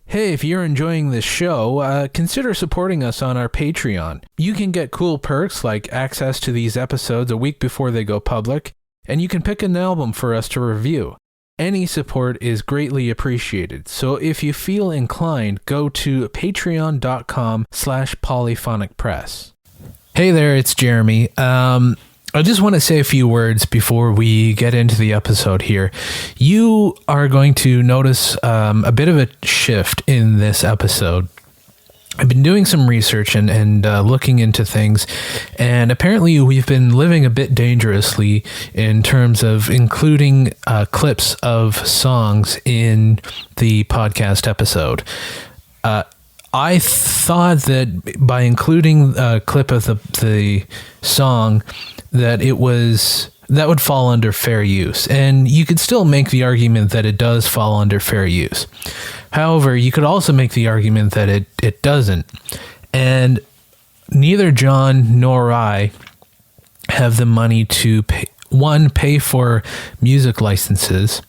Hey, if you're enjoying this show, consider supporting us on our Patreon. You can get cool perks like access to these episodes a week before they go public, and you can pick an album for us to review. Any support is greatly appreciated, so if you feel inclined, go to patreon.com/polyphonicpress. Hey there, it's Jeremy. I just want to say a few words before we get into the episode here. You are going to notice a bit of a shift in this episode. I've been doing some research and looking into things, and apparently we've been living a bit dangerously in terms of including clips of songs in the podcast episode. I thought that by including a clip of the song, that would fall under fair use, and you could still make the argument that it does fall under fair use. However, you could also make the argument that it doesn't, and neither John nor I have the money to pay for music licenses,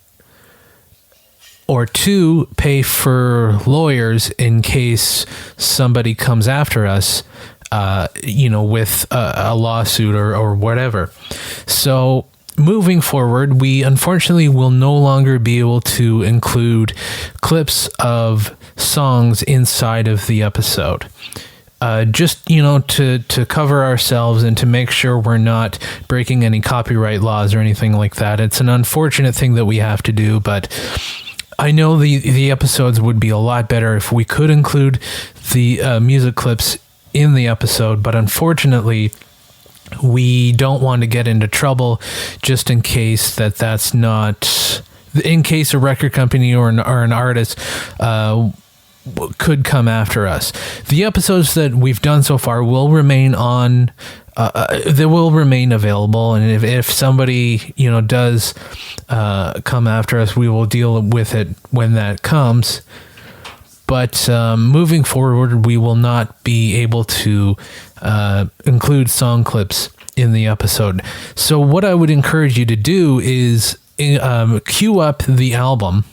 or two, pay for lawyers in case somebody comes after us with a lawsuit or whatever. So moving forward, we unfortunately will no longer be able to include clips of songs inside of the episode. Just to cover ourselves and to make sure we're not breaking any copyright laws or anything like that. It's an unfortunate thing that we have to do, but I know the episodes would be a lot better if we could include the music clips in the episode, but unfortunately we don't want to get into trouble just in case that's not, in case a record company or an artist could come after us. The episodes that we've done so far will remain on, they will remain available, and if somebody does come after us, we will deal with it when that comes. But moving forward, we will not be able to include song clips in the episode. So what I would encourage you to do is queue up the album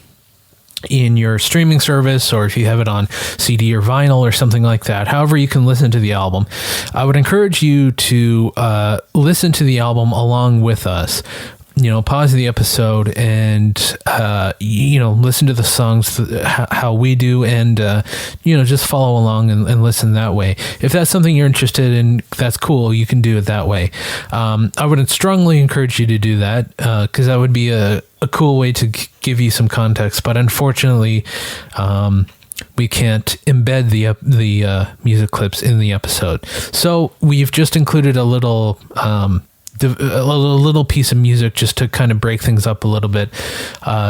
in your streaming service, or if you have it on CD or vinyl or something like that, however you can listen to the album. I would encourage you to listen to the album along with us. Pause the episode and, listen to the songs how we do, and, just follow along and listen that way. If that's something you're interested in, that's cool. You can do it that way. I would strongly encourage you to do that, because that would be a cool way to give you some context. But unfortunately, we can't embed the music clips in the episode. So we've just included a little piece of music just to kind of break things up a little bit.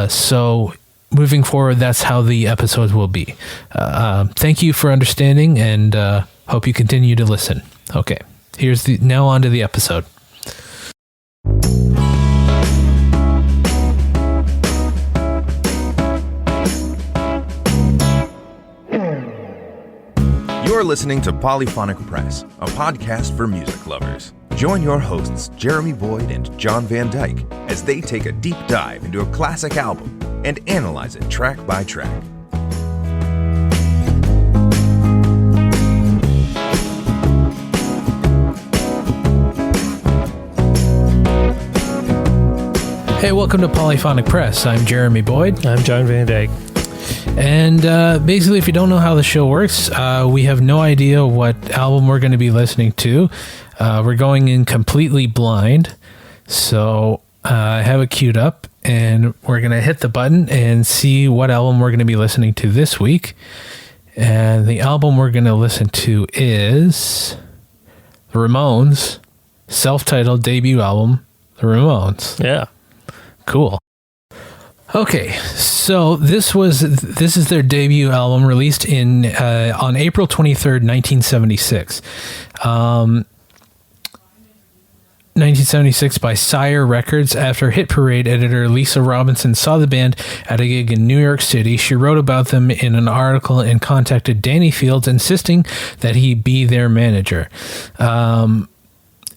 So moving forward, that's how the episodes will be. Thank you for understanding, and hope you continue to listen. Okay, now on to the episode. You're listening to Polyphonic Press, a podcast for music lovers. Join your hosts, Jeremy Boyd and John Van Dyke, as they take a deep dive into a classic album and analyze it track by track. Hey, welcome to Polyphonic Press. I'm Jeremy Boyd. I'm John Van Dyke. And basically, if you don't know how the show works, we have no idea what album we're going to be listening to. We're going in completely blind. So I have it queued up, and we're going to hit the button and see what album we're going to be listening to this week. And the album we're going to listen to is the Ramones' self-titled debut album, The Ramones. Yeah. Cool. Okay, so this is their debut album, released on April 23rd, 1976. 1976 by Sire Records. After Hit Parade editor Lisa Robinson saw the band at a gig in New York City, she wrote about them in an article and contacted Danny Fields, insisting that he be their manager.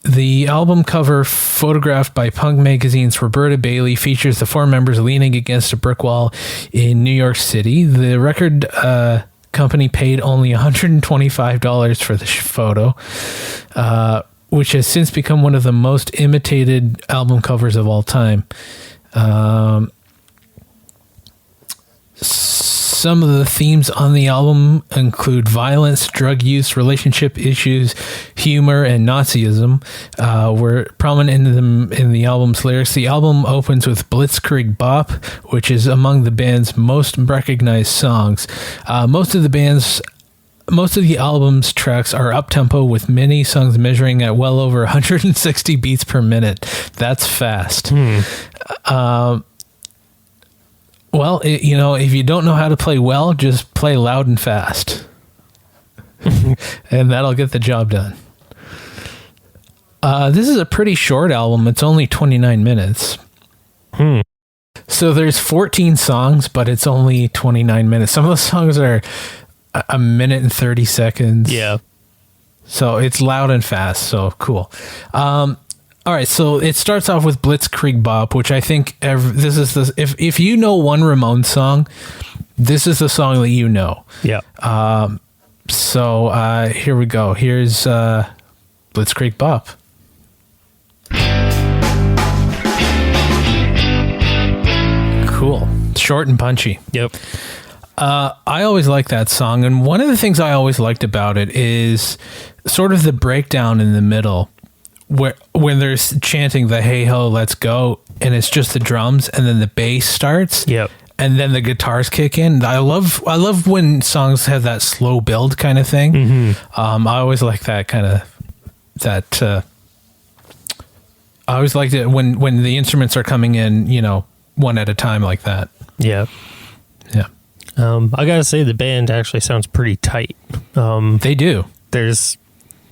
The album cover, photographed by Punk Magazine's Roberta Bailey, features the four members leaning against a brick wall in New York City. The record company paid only $125 for the photo, which has since become one of the most imitated album covers of all time. Some of the themes on the album include violence, drug use, relationship issues, humor, and Nazism. Were prominent in the album's lyrics. The album opens with Blitzkrieg Bop, which is among the band's most recognized songs. Most of the album's tracks are up-tempo, with many songs measuring at well over 160 beats per minute. That's fast. Well, if you don't know how to play well, just play loud and fast. And that'll get the job done. This is a pretty short album. It's only 29 minutes. So there's 14 songs, but it's only 29 minutes. Some of the songs are a minute and 30 seconds. Yeah. So it's loud and fast. So cool. All right, so it starts off with Blitzkrieg Bop, which I think this is the if you know one Ramones song, this is the song that you know. Yeah. So here we go. Here's Blitzkrieg Bop. Cool, short and punchy. Yep. I always like that song, and one of the things I always liked about it is sort of the breakdown in the middle. When they're chanting the "Hey ho, let's go," and it's just the drums, and then the bass starts, Yep. and then the guitars kick in. I love when songs have that slow build kind of thing. Mm-hmm. I always like that kind of I always liked it when the instruments are coming in, one at a time like that. Yeah. Yeah. I gotta say the band actually sounds pretty tight. They do.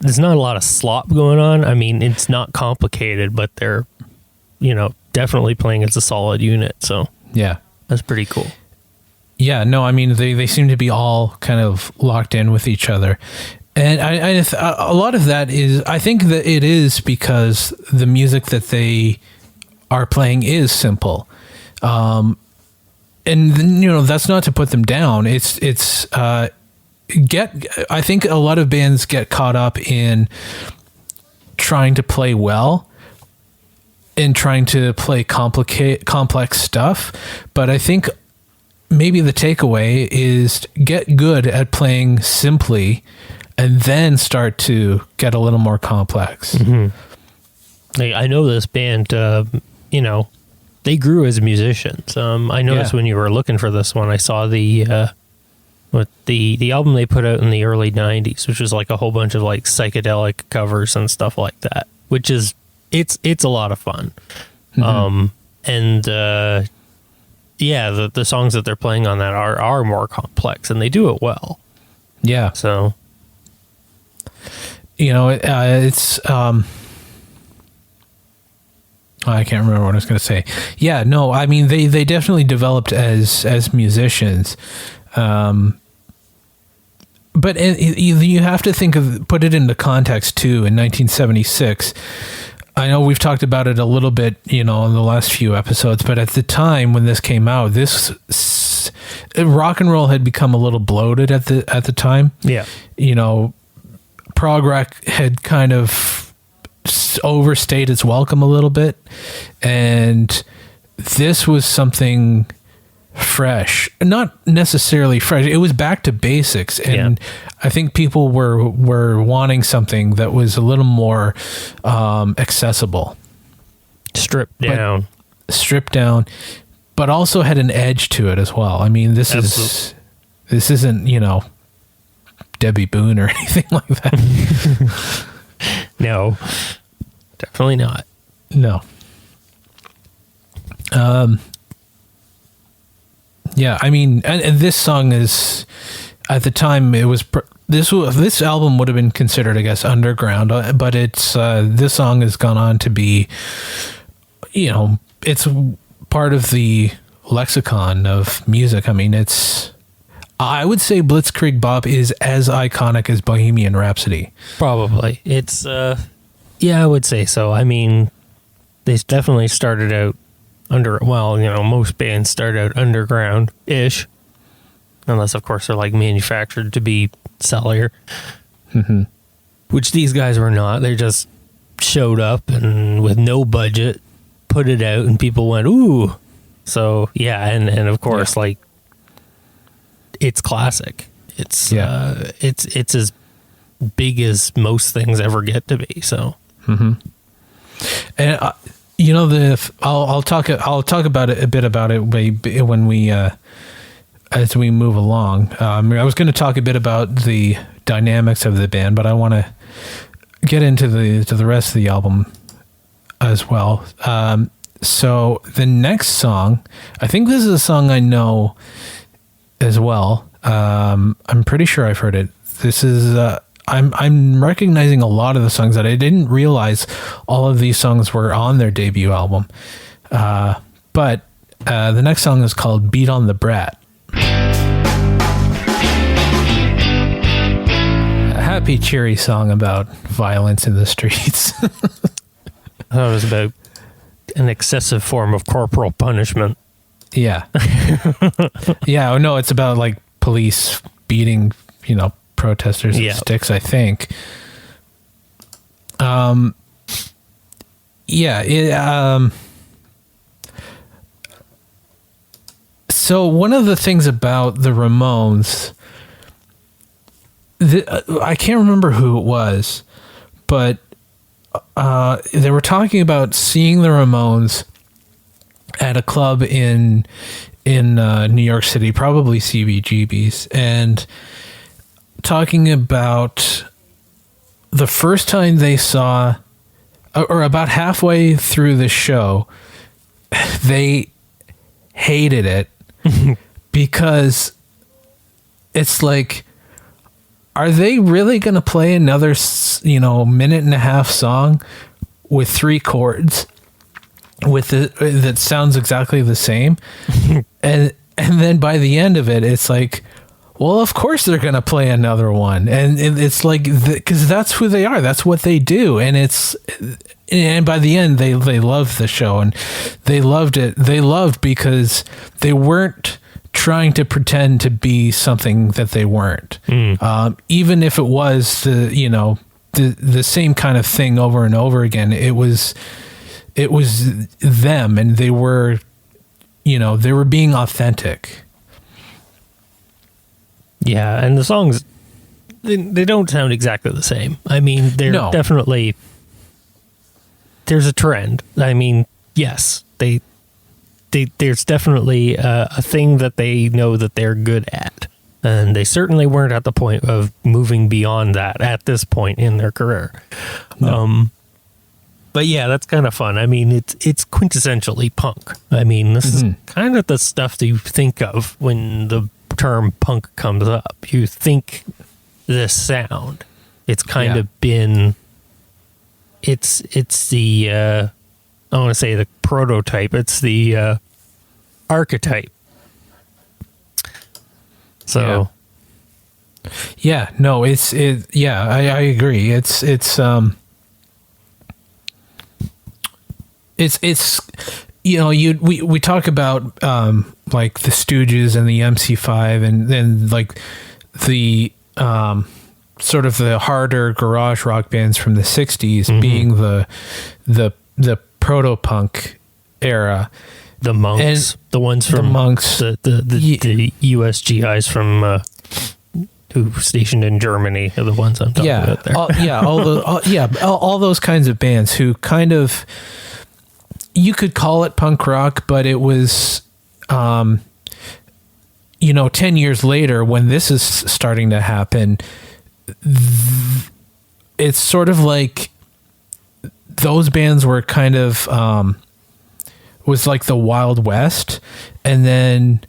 There's not a lot of slop going on. I mean, it's not complicated, but they're, definitely playing as a solid unit. So Yeah. that's pretty cool. Yeah, no, I mean, they seem to be all kind of locked in with each other. And a lot of that is, I think that it is because the music that they are playing is simple. And, that's not to put them down. I think a lot of bands get caught up in trying to play well and trying to play complex stuff. But I think maybe the takeaway is get good at playing simply and then start to get a little more complex. Mm-hmm. I know this band, they grew as musicians. I noticed when you were looking for this one, I saw the album they put out in the early 90s, which was like a whole bunch of like psychedelic covers and stuff like that, which is it's a lot of fun. Mm-hmm. The songs that they're playing on that are more complex, and they do it well. Yeah. So it's I can't remember what I was going to say. Yeah, no, I mean they definitely developed as musicians. But you have to put it into context too. In 1976, I know we've talked about it a little bit, in the last few episodes, but at the time when this came out, rock and roll had become a little bloated at the time. Yeah. Prog rock had kind of overstayed its welcome a little bit, and this was something fresh, not necessarily fresh. It was back to basics, and I think people were wanting something that was a little more accessible, stripped down, but also had an edge to it as well. I mean, this isn't Debbie Boone or anything like that. No, definitely not. No. Yeah, I mean, and this song is, at the time, it was this album would have been considered, I guess, underground, but it's this song has gone on to be, it's part of the lexicon of music. I mean, I would say Blitzkrieg Bop is as iconic as Bohemian Rhapsody. Probably. It's Yeah, I would say so. I mean, they definitely started out most bands start out underground-ish. Unless, of course, they're like manufactured to be cellular. Mm-hmm. Which these guys were not. They just showed up and with no budget, put it out, and people went, ooh. So, yeah, and of course, like, it's classic. It's it's as big as most things ever get to be. So, and I'll talk about it a bit about it when we as we move along. I was going to talk a bit about the dynamics of the band, but I want to get into the rest of the album as well. So the next song, I think this is a song I know as well. I'm pretty sure I've heard it. This is I'm recognizing a lot of the songs that I didn't realize all of these songs were on their debut album. But the next song is called Beat on the Brat. A happy, cheery song about violence in the streets. I thought it was about an excessive form of corporal punishment. Yeah. Yeah, no, it's about like police beating, protesters with sticks, I think. So one of the things about the Ramones, I can't remember who it was, but they were talking about seeing the Ramones at a club in New York City, probably CBGB's, and talking about the first time they saw, or about halfway through the show, they hated it because it's like, are they really going to play another, minute and a half song with 3 chords that sounds exactly the same? and then by the end of it, it's like, well, of course they're going to play another one. And it's like, because that's who they are. That's what they do. And by the end, they loved the show, and they loved it. They loved because they weren't trying to pretend to be something that they weren't. Even if it was the same kind of thing over and over again, it was them, and they were being authentic. Yeah, and the songs, they don't sound exactly the same. I mean, they're definitely, there's a trend. I mean, yes, there's definitely a thing that they know that they're good at. And they certainly weren't at the point of moving beyond that at this point in their career. No. But yeah, that's kind of fun. I mean, it's quintessentially punk. I mean, this is kind of the stuff that you think of when the term punk comes up. You think this sound. It's kind of been, it's the, I want to say the prototype. It's the archetype. So. Yeah, no, I agree. It's we talk about like the Stooges and the MC5 and then like the sort of the harder garage rock bands from the 60s being the proto-punk era. The Monks, and the ones from the Monks, the USGIs from who stationed in Germany are the ones I'm talking about there. All those kinds of bands who kind of, you could call it punk rock, but it was, 10 years later when this is starting to happen, it's sort of like those bands were kind of, was like the Wild West. And then,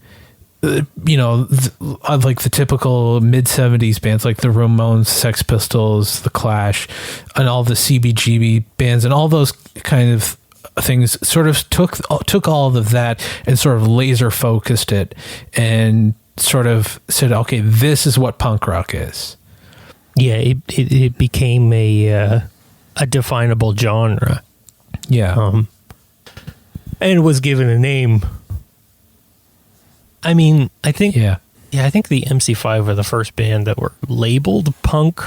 like the typical mid-70s bands like the Ramones, Sex Pistols, The Clash, and all the CBGB bands and all those kind of things sort of took all of that and sort of laser focused it and sort of said, okay, this is what punk rock is. Yeah, it became a a definable genre. Yeah. And was given a name. I mean, I think I think the MC5 were the first band that were labeled punk,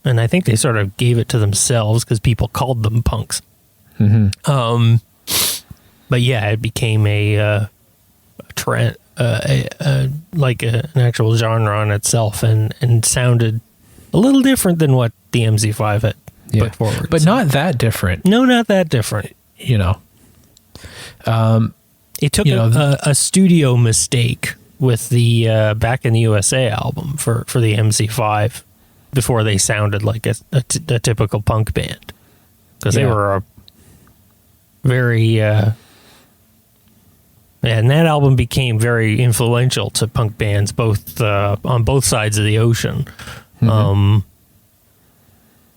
and I think they sort of gave it to themselves because people called them punks. Mm-hmm. But yeah, it became a trend, like an actual genre on itself, and sounded a little different than what the MC5 had put forward. But not that different. No, not that different. You know. It took a studio mistake with the Back in the USA album for the MC5 before they sounded like a typical punk band, because they were a very and that album became very influential to punk bands both on both sides of the ocean. Mm-hmm.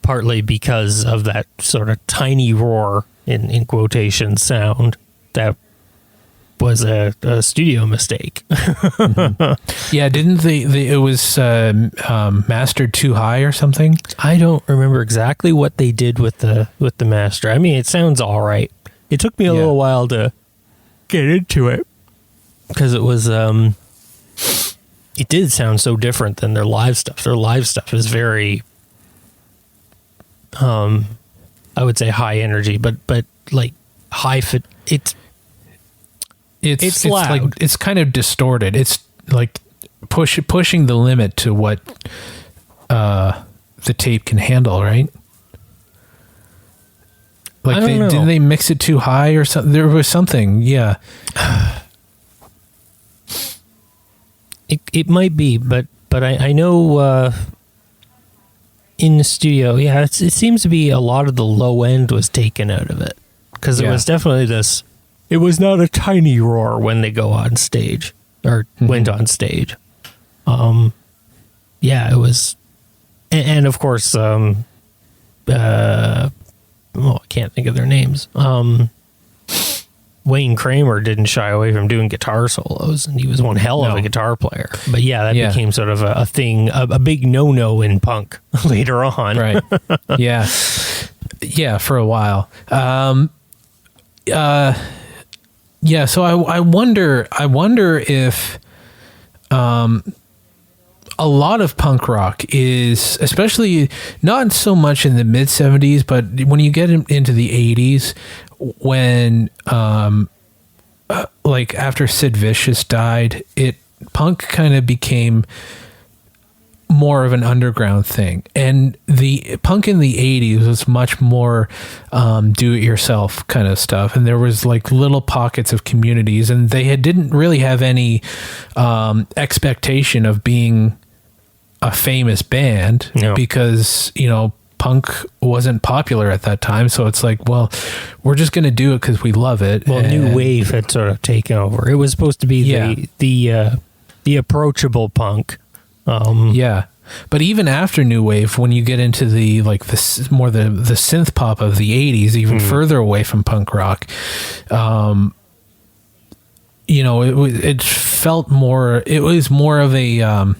Partly because of that sort of tiny roar in quotation sound that was a studio mistake. Mm-hmm. Yeah, didn't it was mastered too high or something? I don't remember exactly what they did with the master. I mean, it sounds all right. It took me a little while to get into it because it was it did sound so different than their live stuff. Their live stuff is very I would say high energy, but like high fit. It's loud. Like it's kind of distorted. It's like pushing the limit to what the tape can handle, right? Like didn't they mix it too high or something? There was something, yeah. It might be, but I know in the studio, it seems to be a lot of the low end was taken out of it, because it was definitely this. It was not a tiny roar when they go on stage or went on stage. It was, and of course, I can't think of their names. Wayne Kramer didn't shy away from doing guitar solos, and he was one hell of a guitar player. But that became sort of a thing, a big no-no in punk later on. Right. Yeah, for a while. So I wonder if a lot of punk rock is, especially not so much in the mid 70s, but when you get into the 80s, when like after Sid Vicious died, punk kind of became more of an underground thing, and the punk in the 80s was much more do-it-yourself kind of stuff, and there was like little pockets of communities, and they didn't really have any expectation of being a famous band because punk wasn't popular at that time, so it's like, well, we're just going to do it because we love it. Well, new wave had sort of taken over. It was supposed to be the approachable punk. But even after new wave, when you get into the synth pop of the 80s, even further away from punk rock, it felt more, it was more of a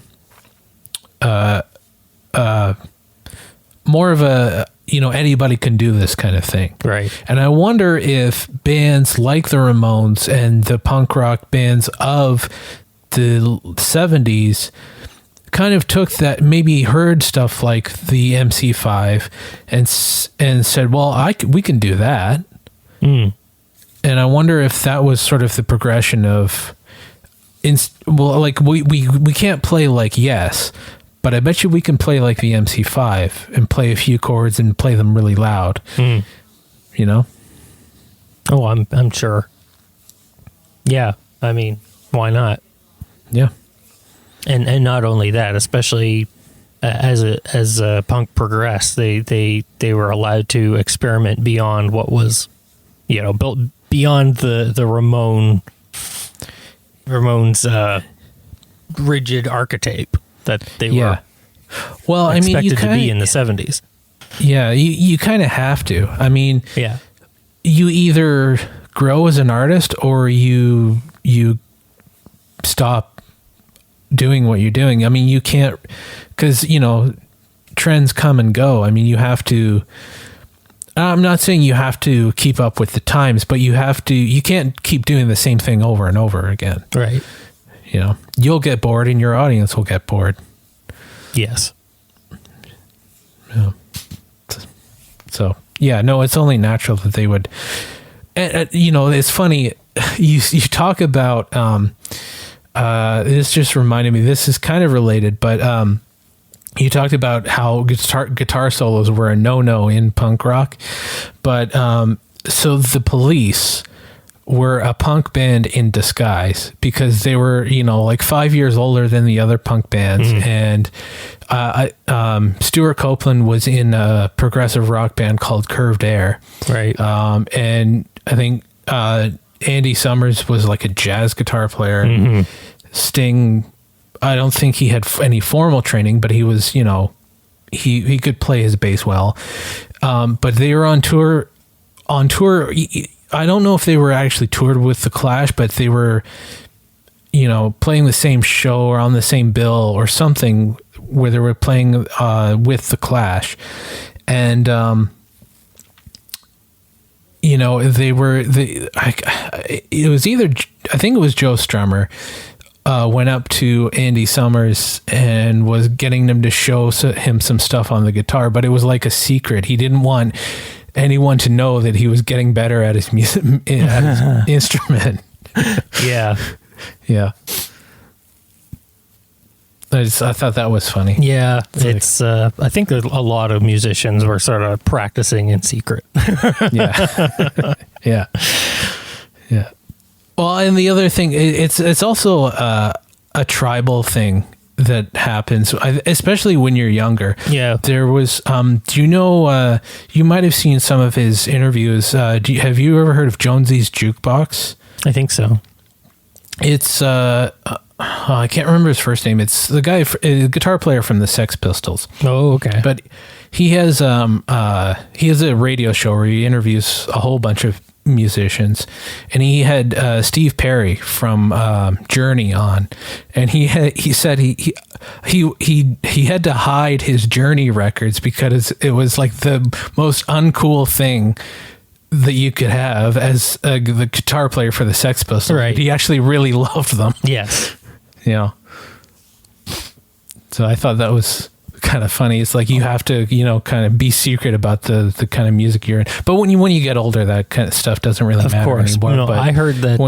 anybody can do this kind of thing. Right. And I wonder if bands like the Ramones and the punk rock bands of the 70s kind of took that, maybe heard stuff like the MC5 and said, well, we can do that. And I wonder if that was sort of the progression of, we can't play like Yes, but I bet you we can play like the MC5 and play a few chords and play them really loud. Oh, I'm sure. Yeah. I mean, why not? Yeah. And not only that, especially as punk progressed, they were allowed to experiment beyond what was, built beyond the Ramones rigid archetype that they were expected to be in the 70s. Yeah, you kind of have to. I mean, you either grow as an artist or you stop doing what you're doing. I mean, you can't, because trends come and go. I mean, you have to I'm not saying you have to keep up with the times, but you can't keep doing the same thing over and over again. Right. You know, you'll get bored and your audience will get bored. Yes. Yeah. So, yeah, no, it's only natural that they would, you know, it's funny. You talk about, this just reminded me, this is kind of related, but, you talked about how guitar solos were a no-no in punk rock, but so the Police were a punk band in disguise because they were, you know, like 5 years older than the other punk bands, and Stuart Copeland was in a progressive rock band called Curved Air, right? And I think Andy Summers was like a jazz guitar player. Sting, I don't think he had any formal training, but he was, you know, he could play his bass well. But they were on tour. I don't know if they were actually toured with the Clash, but they were, you know, playing the same show or on the same bill or something where they were playing with the Clash. And, you know, it was either, I think it was Joe Strummer, went up to Andy Summers and was getting them to show him some stuff on the guitar, but it was like a secret. He didn't want anyone to know that he was getting better at his music, at his instrument. Yeah. Yeah. I thought that was funny. Yeah. It's I think a lot of musicians were sort of practicing in secret. Yeah. Yeah. Yeah. Well, and the other thing, it's also a tribal thing that happens, especially when you're younger. Yeah. There was, do you know, you might have seen some of his interviews. Have you ever heard of Jonesy's Jukebox? I think so. It's, I can't remember his first name. It's the guy, a guitar player from the Sex Pistols. Oh, okay. But he has a radio show where he interviews a whole bunch of musicians, and he had Steve Perry from Journey on, and he said he had to hide his Journey records because it was like the most uncool thing that you could have as the guitar player for the Sex Pistols. Right. He actually really loved them. Yes. Yeah. So I thought that was kind of funny. It's like you have to, you know, kind of be secret about the kind of music you're in. But when you get older, that kind of stuff doesn't really matter anymore. You know, but I heard that.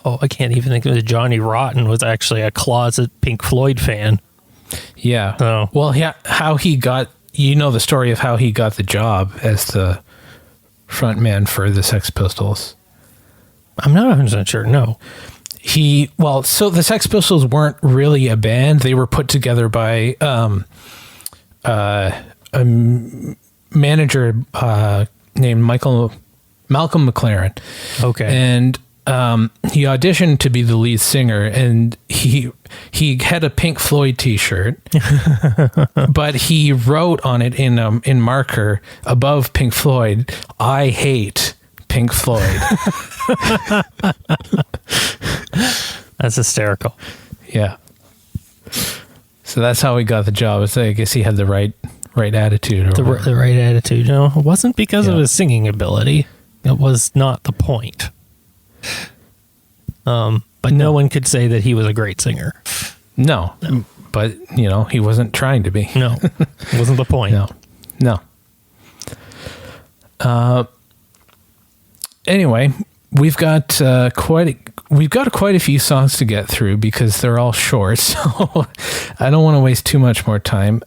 I can't even think of it. Johnny Rotten was actually a closet Pink Floyd fan. Yeah. Oh. Well, yeah. How he got, you know, the story of how he got the job as the front man for the Sex Pistols. I'm not 100% sure. No. So the Sex Pistols weren't really a band. They were put together by a manager named Malcolm McLaren. Okay. And he auditioned to be the lead singer, and he had a Pink Floyd t-shirt, but he wrote on it in marker above Pink Floyd, "I hate Pink Floyd." That's hysterical. Yeah. So that's how he got the job. So I guess he had the right attitude. The right attitude. No, it wasn't because of his singing ability. It was not the point. But no one could say that he was a great singer. No. But, you know, he wasn't trying to be. No. It wasn't the point. No. Anyway, we've got quite a few songs to get through because they're all short, so I don't want to waste too much more time.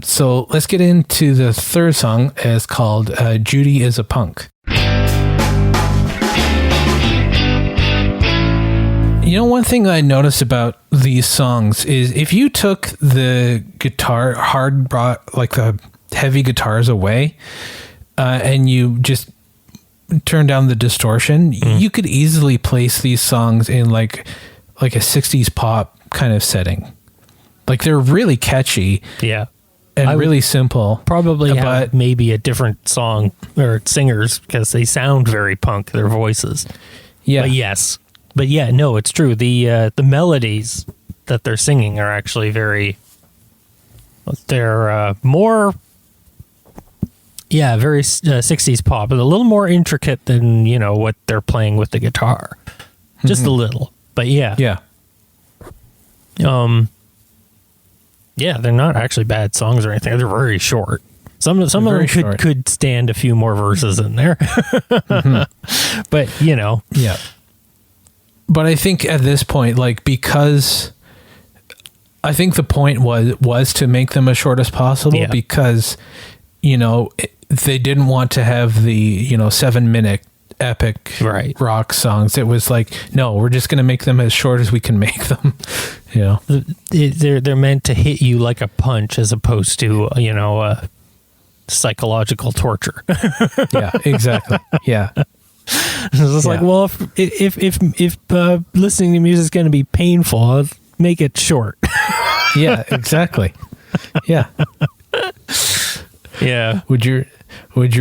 So let's get into the third song. It's called Judy Is A Punk. You know, one thing I noticed about these songs is if you took the guitar, like the heavy guitars away, and you just turn down the distortion, you could easily place these songs in like a 60s pop kind of setting. Like they're really catchy. Yeah. And really simple. Probably have maybe a different song or singers because they sound very punk, their voices. Yeah. But yes. But yeah, no, it's true. The melodies that they're singing are actually they're more Yeah, very 60s pop, but a little more intricate than, what they're playing with the guitar. Just a little. But yeah. Yeah. Yeah, they're not actually bad songs or anything. They're very short. Some of them could stand a few more verses in there. But, Yeah. But I think at this point, like, because I think the point was to make them as short as possible because, they didn't want to have the, 7-minute epic rock songs. It was like, no, we're just going to make them as short as we can make them. They're meant to hit you like a punch as opposed to, psychological torture. Yeah, exactly. Yeah. It's like, well, if listening to music is going to be painful, I'll make it short. Yeah, exactly. Yeah. Yeah. Would you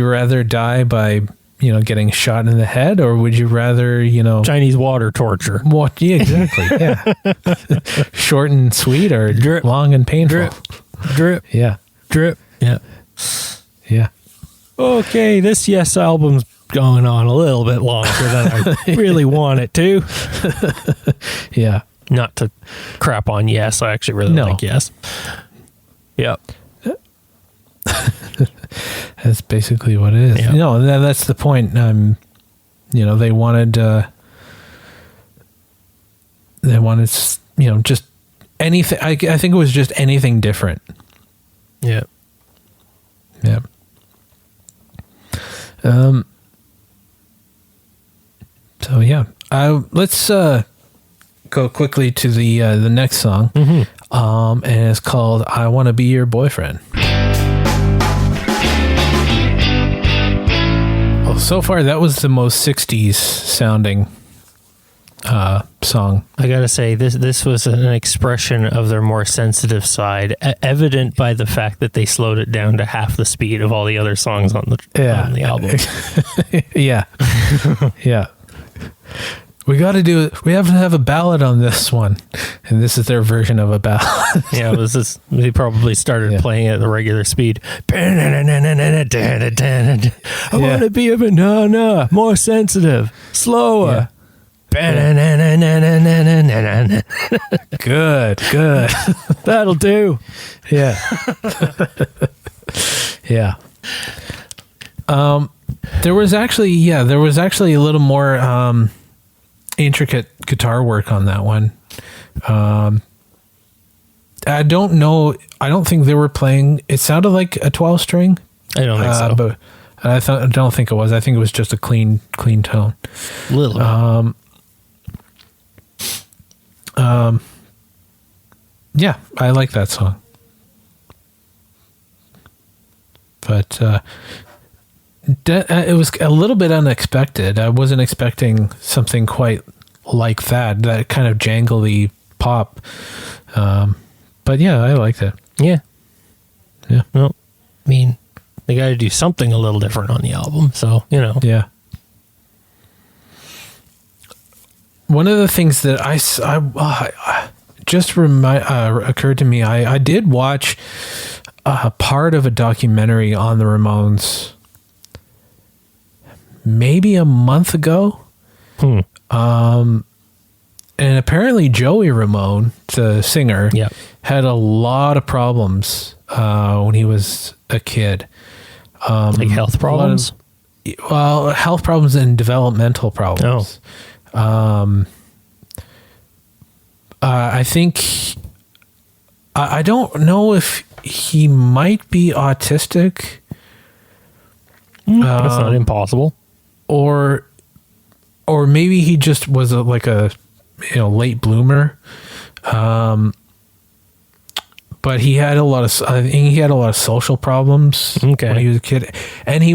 rather die by, getting shot in the head, or would you rather, Chinese water torture? What? Yeah, exactly. Yeah. Short and sweet, or drip, long and painful? Drip. Yeah. Drip. Yeah. Yeah. Okay, this Yes album's going on a little bit longer than I really want it to. Yeah. Not to crap on Yes, I actually really like Yes. Yep. That's basically what it is. Yeah. That's the point. They wanted, just anything. I think it was just anything different. Yeah. Yeah. So yeah, let's go quickly to the next song. And it's called "I Want to Be Your Boyfriend." Well, so far that was the most 60s sounding song. I gotta say, this was an expression of their more sensitive side, evident by the fact that they slowed it down to half the speed of all the other songs on the album. Yeah. Yeah. We have to have a ballad on this one, and this is their version of a ballad. Yeah, they probably started playing it at the regular speed. I want to be a banana, more sensitive, slower. Yeah. Good. That'll do. Yeah. Yeah. There was actually a little more intricate guitar work on that one. I don't know. I don't think they were playing. It sounded like a 12 string. I don't think so. But I don't think it was. I think it was just a clean tone. Little. Yeah, I like that song. But it was a little bit unexpected. I wasn't expecting something quite like that kind of jangly pop. But yeah, I liked it. Yeah. Yeah. Well, I mean, they got to do something a little different on the album. So, Yeah. One of the things that occurred to me, I did watch part of a documentary on the Ramones maybe a month ago. And apparently Joey Ramone, the singer, had a lot of problems when he was a kid. Like health problems? Health problems and developmental problems. I think I don't know if he might be autistic. That's not impossible. Or maybe he just was a late bloomer. But he had I think he had a lot of social problems when he was a kid, and he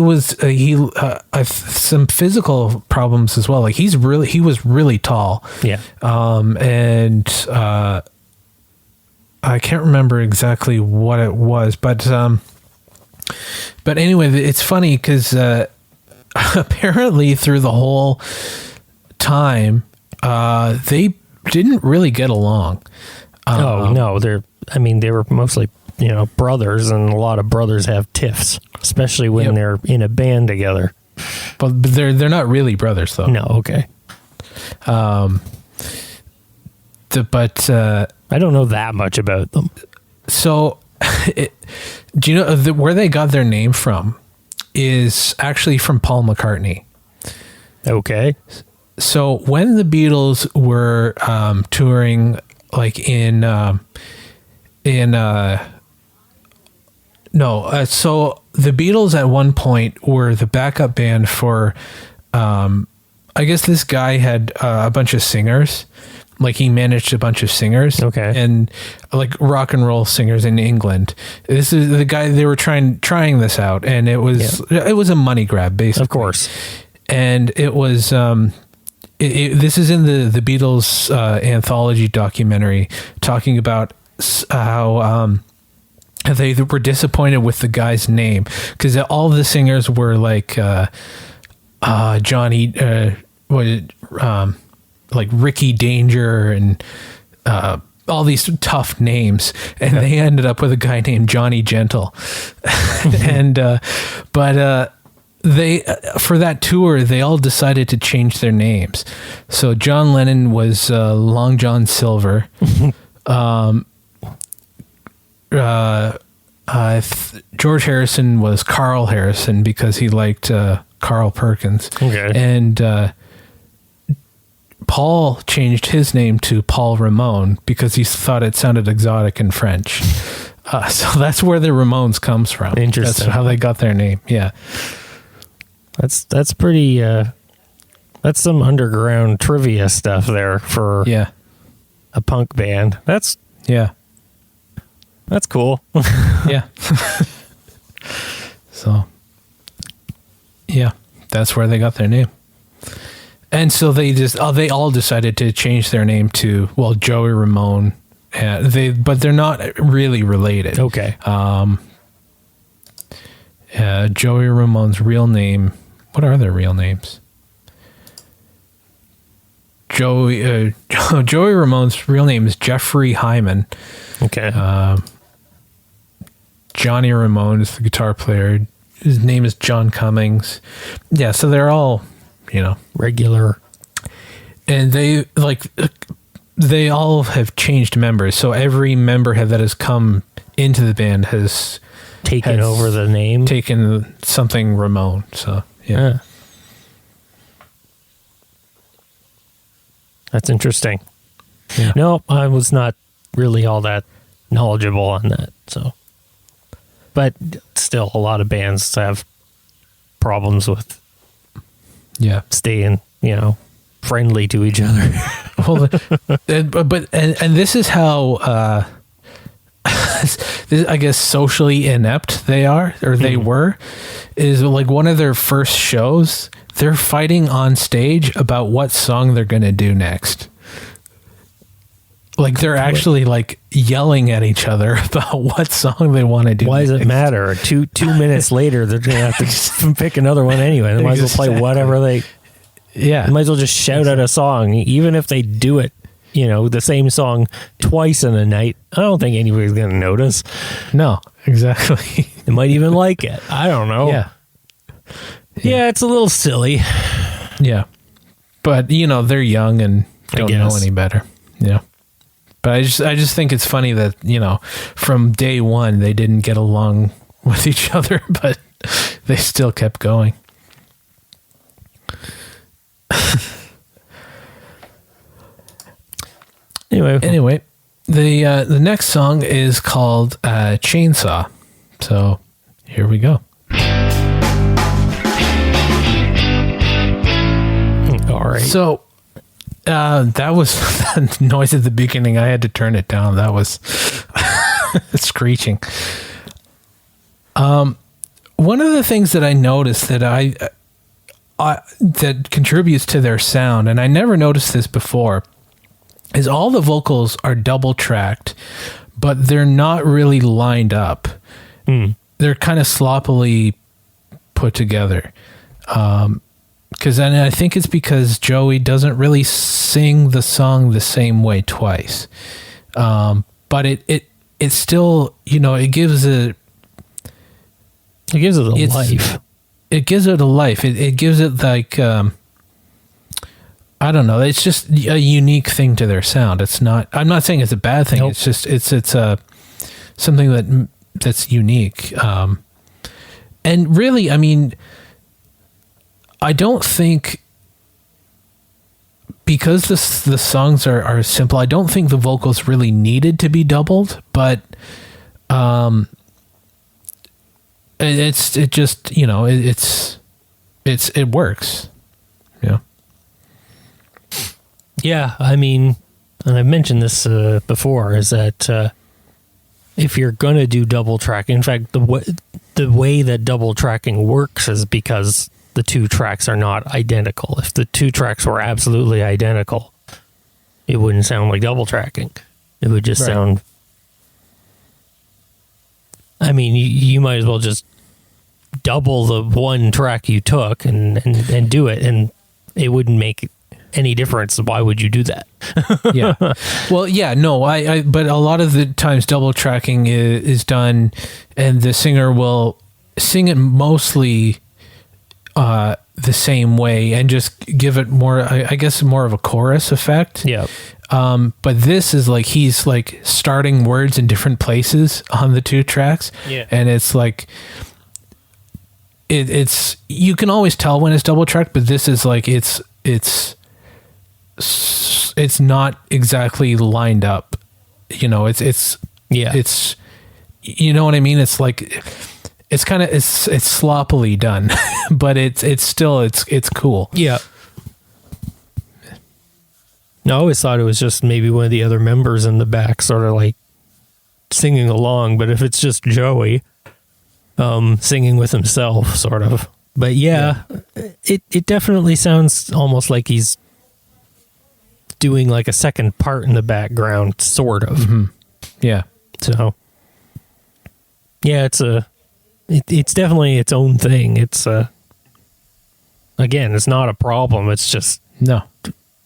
some physical problems as well. Like he was really tall. Yeah. And I can't remember exactly what it was, but anyway, it's funny because apparently through the whole time, they didn't really get along. No, they were mostly brothers, and a lot of brothers have tiffs, especially when they're in a band together. But they're not really brothers, though. No, okay. I don't know that much about them. So, do you know where they got their name from? Is actually from Paul McCartney. Okay. So when the Beatles were touring, like so the Beatles at one point were the backup band for, I guess this guy had a bunch of singers. Like he managed a bunch of singers, okay, and like rock and roll singers in England. This is the guy they were trying this out, and it was a money grab, basically. Of course. And it was this is in the Beatles anthology documentary, talking about how they were disappointed with the guy's name, because all the singers were like Johnny, like Ricky Danger and all these tough names, and they ended up with a guy named Johnny Gentle. And they for that tour they all decided to change their names. So John Lennon was Long John Silver. George Harrison was Carl Harrison because he liked Carl Perkins. Okay. And Paul changed his name to Paul Ramon because he thought it sounded exotic in French. So that's where the Ramones comes from. Interesting. That's how they got their name. Yeah. That's pretty, that's some underground trivia stuff there for a punk band. That's cool. Yeah. So, yeah, that's where they got their name. And so they all decided to change their name to, well, Joey Ramone. But they're not really related. Okay. Joey Ramone's real name. What are their real names? Joey Ramone's real name is Jeffrey Hyman. Okay. Johnny Ramone is the guitar player. His name is John Cummings. Yeah, so they're all, regular. And they all have changed members. So every member that has come into the band has taken over the name, taken something Ramone. So yeah. That's interesting. Yeah. No, I was not really all that knowledgeable on that. So, but still, a lot of bands have problems with staying, friendly to each other. Well, but this is how I guess socially inept they are, or they were, is like one of their first shows, they're fighting on stage about what song they're going to do next. Like they're actually like yelling at each other about what song they want to do. Why next. does it matter? Two minutes later, they're going to have to pick another one anyway. They might as well play whatever they. Yeah. They might as well just shout out a song, even if they do it, the same song twice in a night. I don't think anybody's going to notice. No, exactly. They might even like it. I don't know. Yeah. Yeah, it's a little silly. Yeah. But, they're young and don't know any better. Yeah. But I just think it's funny that, from day one, they didn't get along with each other, but they still kept going. Anyway, the next song is called Chainsaw. So here we go. All right. So that was that noise at the beginning. I had to turn it down. That was screeching. One of the things that I noticed that that contributes to their sound, and I never noticed this before, is all the vocals are double tracked, but they're not really lined up. They're kind of sloppily put together. And I think it's because Joey doesn't really sing the song the same way twice. But it's still, it gives it a life. It gives it a life. It gives it like, I don't know. It's just a unique thing to their sound. It's not, I'm not saying it's a bad thing. Nope. It's just, it's something that's unique. And really, I mean, I don't think, because the songs are simple, I don't think the vocals really needed to be doubled, but it works. Yeah. Yeah, I mean, and I've mentioned this before, is that if you're going to do double track, in fact, the way that double tracking works is because the two tracks are not identical. If the two tracks were absolutely identical, it wouldn't sound like double tracking. It would just sound... I mean, you might as well just double the one track you took and do it, and it wouldn't make any difference. Why would you do that? Yeah. Well, yeah, no, but a lot of the times double tracking is done, and the singer will sing it mostly the same way and just give it more, I guess, more of a chorus effect. Yeah. But this is like, he's like starting words in different places on the two tracks. Yeah. And it's like, it's, you can always tell when it's double tracked, but this is like, it's not exactly lined up, it's, you know what I mean? It's like, it's kind of, it's sloppily done, but it's still, it's cool. Yeah. No, I always thought it was just maybe one of the other members in the back sort of like singing along, but if it's just Joey singing with himself, sort of. But yeah. It definitely sounds almost like he's doing like a second part in the background, sort of. Mm-hmm. Yeah. So yeah, it's definitely its own thing. It's again, it's not a problem. It's just, no.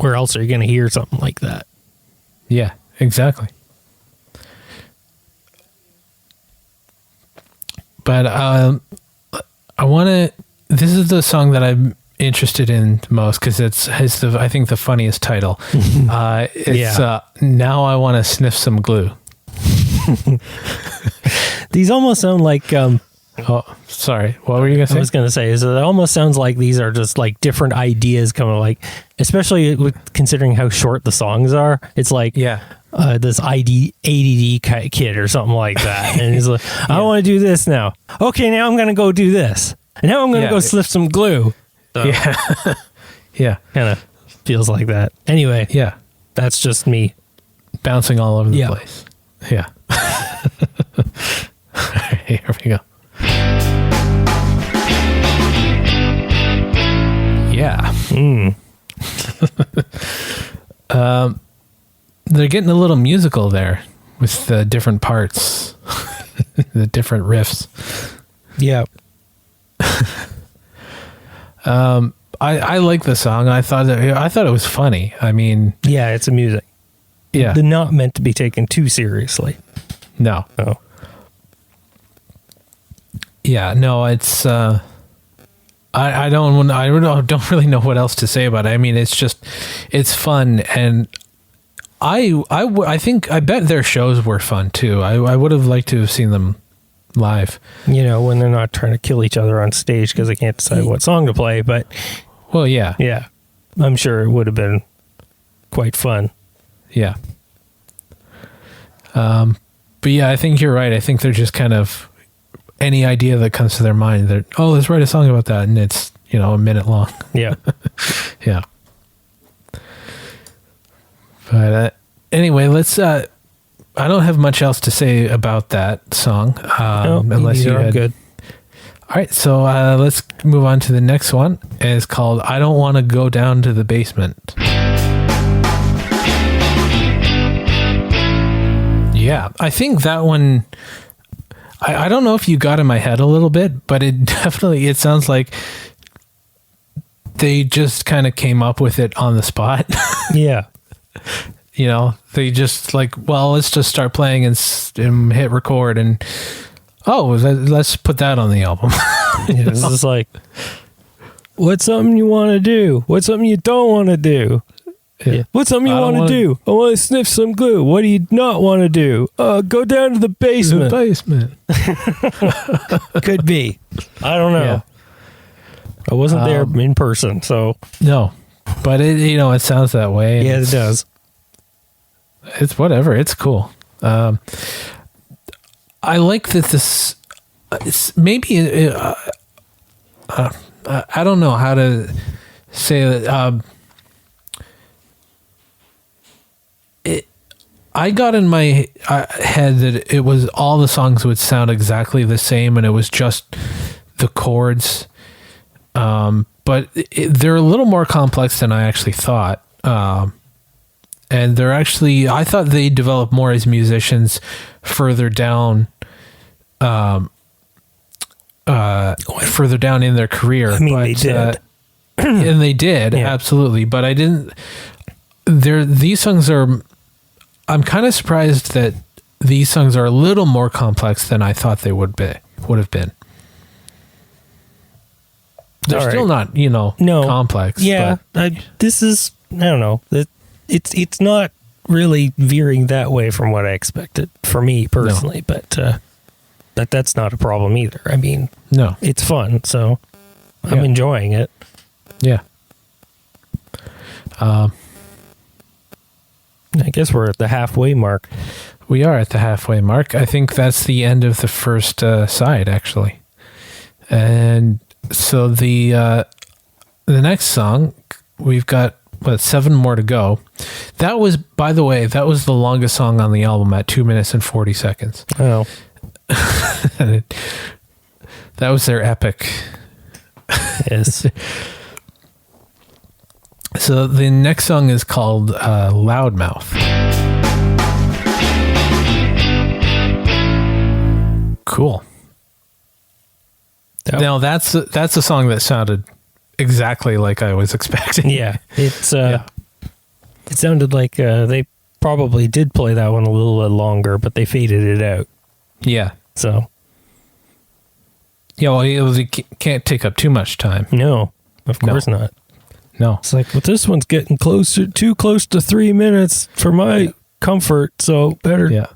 Where else are you going to hear something like that? Yeah, exactly. But I want to, this is the song that I'm interested in most, because it's I think the funniest title. It's Now I Want to Sniff Some Glue. These almost sound like oh, sorry. What were you going to say? I was going to say is it almost sounds like these are just like different ideas coming, like, especially considering how short the songs are. It's like this ADD kid or something like that. And he's like, I want to do this now. Okay, now I'm going to go do this. And now I'm going to go sniff some glue. So, yeah. Yeah. Kind of feels like that. Anyway. Yeah. That's just me. Bouncing all over the place. Yeah. All right, here we go. Yeah. They're getting a little musical there with the different parts, the different riffs. Yeah. I like the song. I thought it was funny. I mean, yeah, it's a music. Yeah. They're not meant to be taken too seriously. No. Oh. Yeah, no, it's I don't really know what else to say about it. I mean, it's fun, and I bet their shows were fun too. I would have liked to have seen them live. When they're not trying to kill each other on stage because they can't decide what song to play. But well, yeah, I'm sure it would have been quite fun. Yeah. But yeah, I think you're right. I think they're just kind of any idea that comes to their mind. They're, let's write a song about that, and it's a minute long. Yeah. Yeah. But anyway, let's. I don't have much else to say about that song, unless you had. Good. All right, so let's move on to the next one. It's called "I Don't Want to Go Down to the Basement." Yeah, I think that one. I don't know if you got in my head a little bit, but it sounds like they just kind of came up with it on the spot. Yeah. They just like, well, let's just start playing and hit record and let's put that on the album. It's just like, what's something you want to do? What's something you don't want to do? Yeah. What's something you want to do? I want to sniff some glue. What do you not want to do? Go down to the basement. Could be. I don't know. Yeah. I wasn't there in person, so no. But it sounds that way. Yeah, it does. It's whatever. It's cool. I like that this. Maybe I don't know how to say that. I got in my head that it was all the songs would sound exactly the same, and it was just the chords. But they're a little more complex than I actually thought. And they're actually, I thought they developed more as musicians further down, in their career. I mean, they did. And they did, yeah. Absolutely. But I didn't, these songs are, I'm kind of surprised that these songs are a little more complex than I thought they would have been. They're still not, complex. Yeah, but this is, I don't know. It's not really veering that way from what I expected for me personally, but that's not a problem either. I mean, no, it's fun, so I'm enjoying it. Yeah. I guess we're at the halfway mark. We are at the halfway mark. I think that's the end of the first side, actually. And so the next song, we've got 7 more to go. That was, by the way, the longest song on the album at 2 minutes and 40 seconds. Oh, That was their epic. yes. So the next song is called Loudmouth. Cool. Now that's a song that sounded exactly like I was expecting. Yeah, it's it sounded like they probably did play that one a little bit longer, but they faded it out. Yeah. So. Yeah, well, it can't take up too much time. No, of course not. No. It's like, well, this one's getting too close to 3 minutes for my comfort, so better,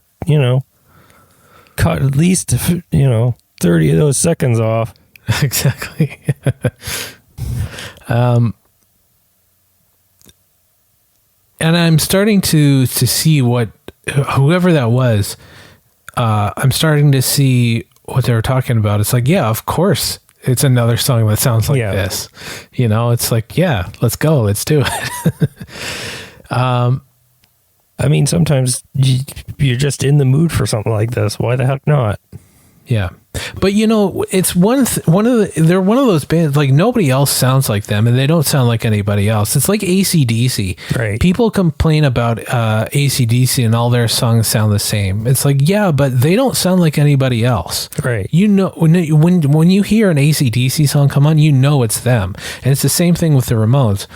cut at least, 30 of those seconds off. Exactly. And I'm starting to see whoever that was, I'm starting to see what they were talking about. It's like, yeah, of course. It's another song that sounds like this. It's like, yeah, let's go. Let's do it. I mean, sometimes you're just in the mood for something like this. Why the heck not? Yeah. But it's they're one of those bands, like nobody else sounds like them and they don't sound like anybody else. It's like AC/DC. Right. People complain about AC/DC and all their songs sound the same. It's like, yeah, but they don't sound like anybody else. Right. When you hear an AC/DC song come on, it's them. And it's the same thing with the Ramones.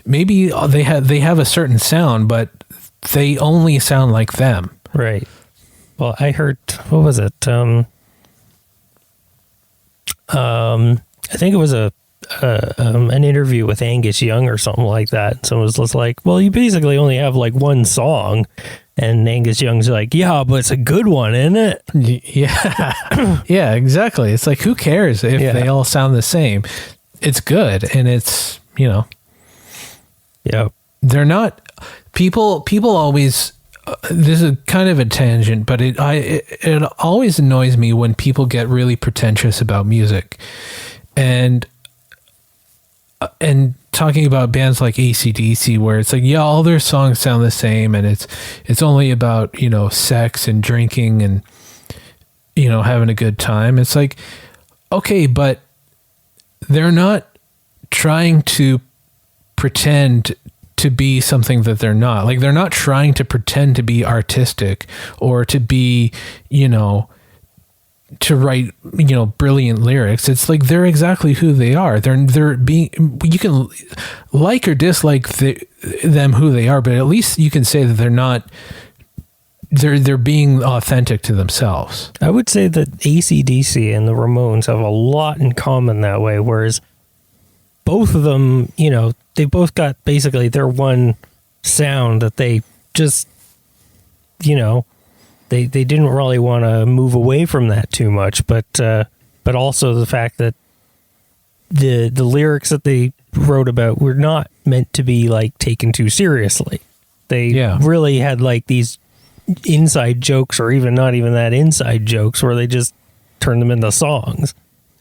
Maybe they have a certain sound, but they only sound like them. Right. Well, I heard, what was it? I think it was an interview with Angus Young or something like that. So it was just like, well, you basically only have like one song, and Angus Young's like, yeah, but it's a good one, isn't it? Yeah, yeah, exactly. It's like, who cares if they all sound the same? It's good, and it's yeah. They're not people always. This is kind of a tangent, but it always annoys me when people get really pretentious about music, and talking about bands like AC/DC, where it's like, yeah, all their songs sound the same, and it's only about sex and drinking and having a good time. It's like, okay, but they're not trying to pretend to be something that they're not. Like, they're not trying to pretend to be artistic or to be, to write, brilliant lyrics. It's like, they're exactly who they are. They're being, you can like or dislike them who they are, but at least you can say that they're being authentic to themselves. I would say that AC/DC and the Ramones have a lot in common that way, whereas both of them, they both got basically their one sound that they just, they didn't really want to move away from that too much, but also the fact that the lyrics that they wrote about were not meant to be like taken too seriously. They really had like these inside jokes, or even not even that inside jokes, where they just turned them into songs.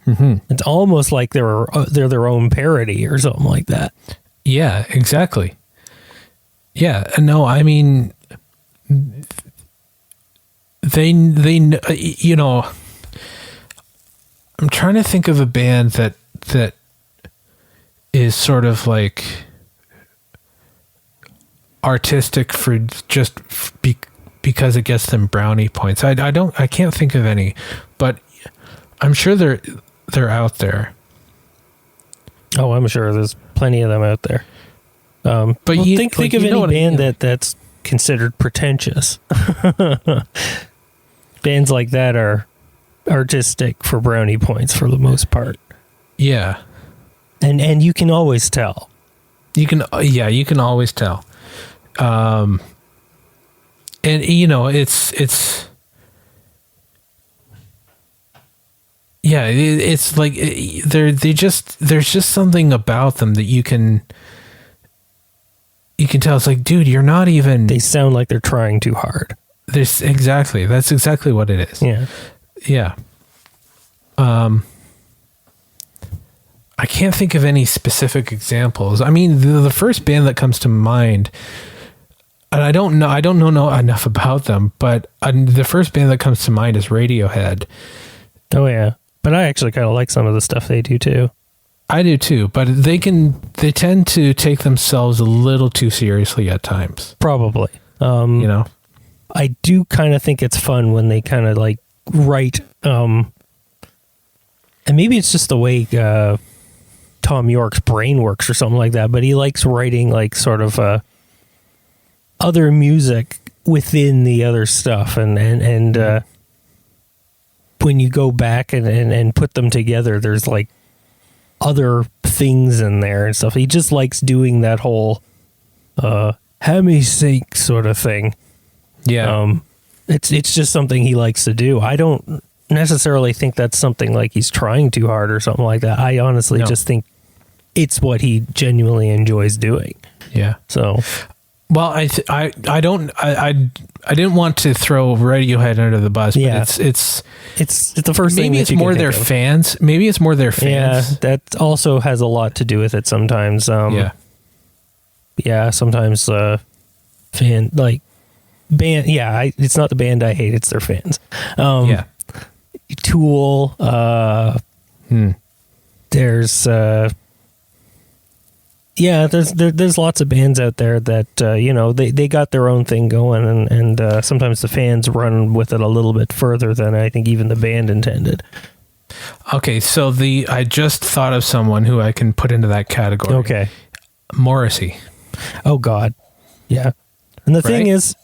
Mm-hmm. It's almost like they're their own parody or something like that. Yeah, exactly. Yeah, no, I mean, they I'm trying to think of a band that is sort of like artistic for just because it gets them brownie points. I can't think of any, but I'm sure they're out there. Oh, I'm sure there's plenty of them out there. But think of any band that's considered pretentious. Bands like that are artistic for brownie points for the most part. Yeah. And you can always tell. You can always tell. And it's yeah, it's like there's just something about them that you can tell. It's like, dude, you're not even. They sound like they're trying too hard. That's exactly what it is. Yeah. Yeah. I can't think of any specific examples. I mean, the first band that comes to mind, and I don't know enough about them, but the first band that comes to mind is Radiohead. Oh yeah, but I actually kind of like some of the stuff they do too. I do too, but they tend to take themselves a little too seriously at times. Probably. I do kind of think it's fun when they kind of like write, and maybe it's just the way Tom York's brain works or something like that, but he likes writing like sort of other music within the other stuff, and when you go back and put them together, there's like other things in there and stuff. He just likes doing that whole hemisync sort of thing. Yeah. It's just something he likes to do. I don't necessarily think that's something like he's trying too hard or something like that. I honestly just think it's what he genuinely enjoys doing. Yeah. So, well, I didn't want to throw Radiohead under the bus, but it's the first thing. Maybe it's more their fans. Maybe it's more their fans. Yeah, that also has a lot to do with it sometimes. Sometimes fan like band. Yeah, it's not the band I hate; it's their fans. Tool. There's there's lots of bands out there that they got their own thing going, and sometimes the fans run with it a little bit further than I think even the band intended. Okay, so I just thought of someone who I can put into that category. Okay, Morrissey. Oh God, yeah. And the thing is,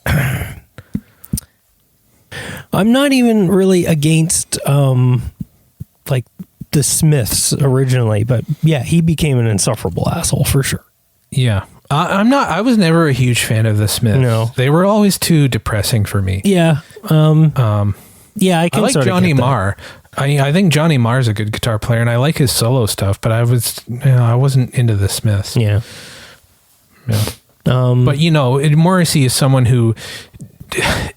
I'm not even really against like the Smiths originally, but yeah, he became an insufferable asshole for sure. Yeah. I was never a huge fan of the Smiths. No. They were always too depressing for me. Yeah. Yeah, I like Johnny Marr. I think Johnny Marr's a good guitar player, and I like his solo stuff, but I wasn't into the Smiths. Yeah. Yeah. But Morrissey is someone who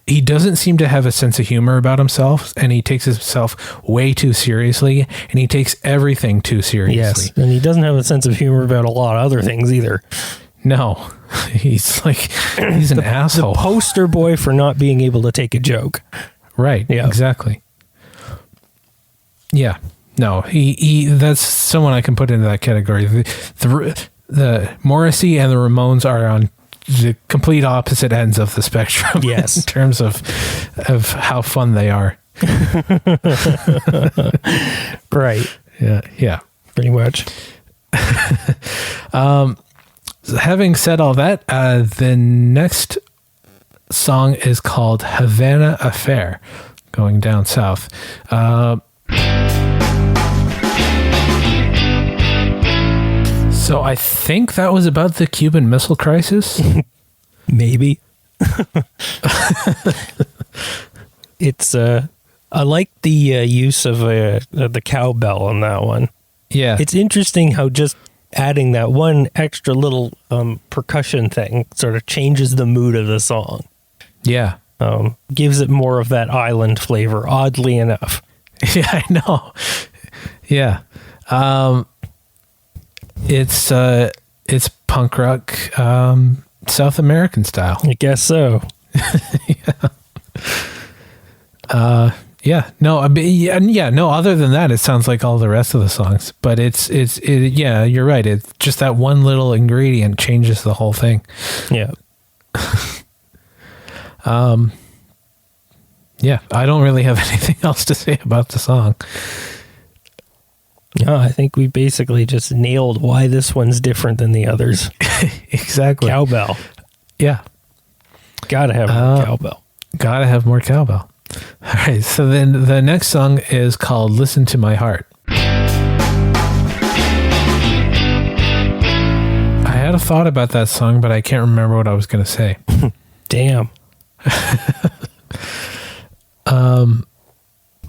he doesn't seem to have a sense of humor about himself, and he takes himself way too seriously, and he takes everything too seriously. Yes, and he doesn't have a sense of humor about a lot of other things either. No, he's an asshole. The poster boy for not being able to take a joke. Right. Yeah. Exactly. Yeah. No, he that's someone I can put into that category. The Morrissey and the Ramones are on the complete opposite ends of the spectrum. Yes. In terms of how fun they are. Right. Yeah. Pretty much. having said all that, the next song is called Havana Affair, going down south. So I think that was about the Cuban Missile Crisis. Maybe. It's I like the use of the cowbell on that one. Yeah. It's interesting how just adding that one extra little percussion thing sort of changes the mood of the song. Yeah. Gives it more of that island flavor, oddly enough. Yeah, I know. Yeah. It's punk rock, South American style. I guess so. Yeah. No, no, other than that, it sounds like all the rest of the songs, but yeah, you're right. It's just that one little ingredient changes the whole thing. Yeah. Yeah, I don't really have anything else to say about the song. No, I think we basically just nailed why this one's different than the others. Exactly. Cowbell. Yeah. Gotta have more cowbell. Gotta have more cowbell. All right, so then the next song is called Listen to My Heart. I had a thought about that song, but I can't remember what I was going to say. Damn.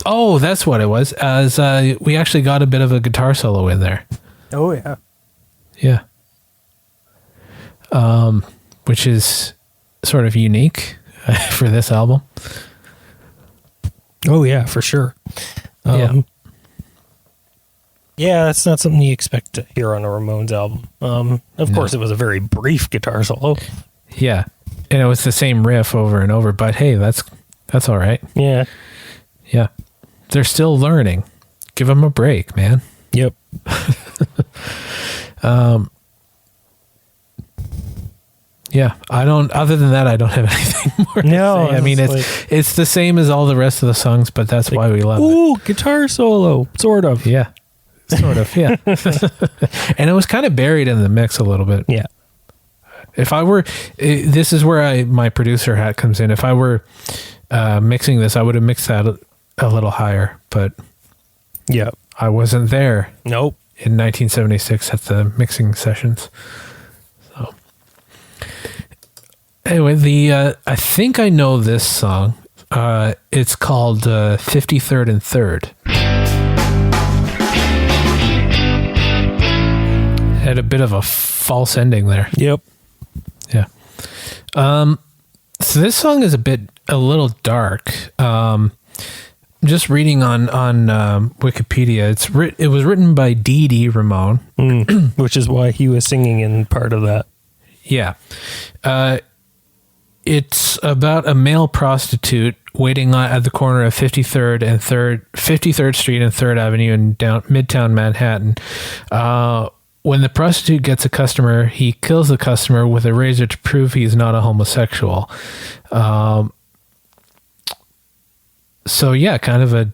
Oh, that's what it was. As we actually got a bit of a guitar solo in there. Oh, yeah. Yeah. Which is sort of unique for this album. Oh, yeah, for sure. Yeah, that's not something you expect to hear on a Ramones album. Of course, it was a very brief guitar solo. Yeah, and it was the same riff over and over, but hey, that's all right. Yeah. Yeah. They're still learning. Give them a break, man. Yep. Yeah, other than that, I don't have anything more to say. I mean, it's the same as all the rest of the songs, but that's why we love it. Ooh, guitar solo, sort of. Yeah, sort of, yeah. And it was kind of buried in the mix a little bit. Yeah. If I were, this is where my producer hat comes in. If I were mixing this, I would have mixed that a little higher, but yeah, I wasn't there. Nope. In 1976 at the mixing sessions. So anyway, I think I know this song. It's called 53rd and 3rd. Had a bit of a false ending there. Yep. Yeah. So this song is a little dark. Just reading on Wikipedia, it was written by Dee Dee Ramone, which is why he was singing in part of that. Yeah. It's about a male prostitute waiting at the corner of 53rd Street and 3rd Avenue in Midtown Manhattan. When the prostitute gets a customer, he kills the customer with a razor to prove he's not a homosexual. So yeah, kind of a.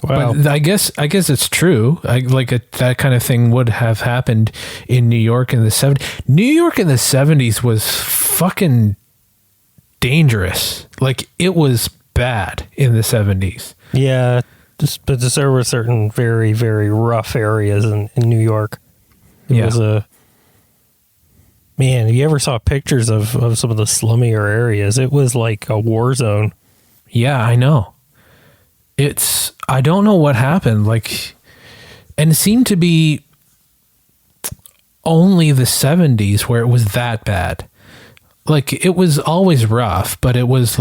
Wow. But I guess it's true. That kind of thing would have happened in New York in the 70s. New York in the 70s was fucking dangerous. Like, it was bad in the 70s. Yeah, but there were certain very, very rough areas in New York. It was a... Man, you ever saw pictures of some of the slummier areas? It was like a war zone. Yeah, I know. I don't know what happened. And it seemed to be only the 70s where it was that bad. It was always rough, but it was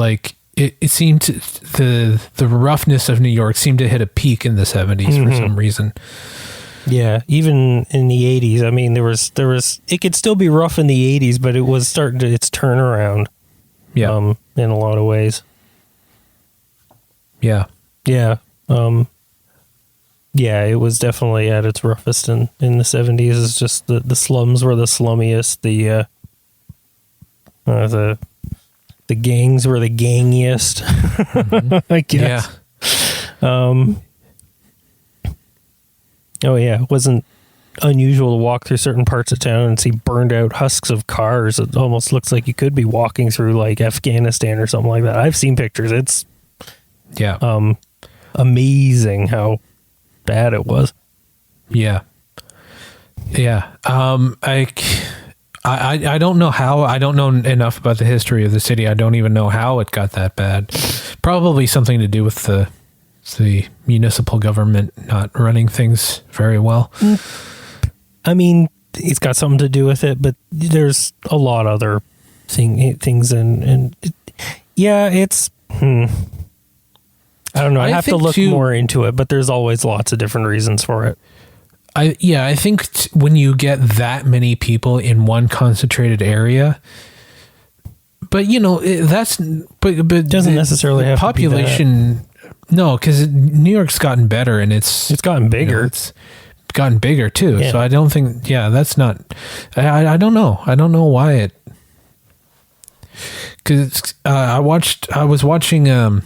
it seemed the roughness of New York seemed to hit a peak in the 70s for some reason. Yeah, even in the 80s. I mean, there was it could still be rough in the 80s, but it was starting to its turnaround. Yeah. In a lot of ways. Yeah. Yeah. Yeah, it was definitely at its roughest in the 70s. It's just the slums were the slummiest. The gangs were the gangiest. I guess. Yeah. Oh yeah, it wasn't unusual to walk through certain parts of town and see burned out husks of cars. It almost looks like you could be walking through like Afghanistan or something like that. I've seen pictures. It's amazing how bad it was. Yeah. I don't know how. I don't know enough about the history of the city. I don't even know how it got that bad. Probably something to do with the municipal government not running things very well. I mean, it's got something to do with it, but there's a lot of other things and it's. I don't know. I have to look more into it, but there's always lots of different reasons for it. I think when you get that many people in one concentrated area, but but doesn't necessarily have population. To be that. No, because New York's gotten better and it's gotten bigger. It's gotten bigger too. Yeah. So I don't think. Yeah, that's not. I don't know. I don't know why it. Because I was watching a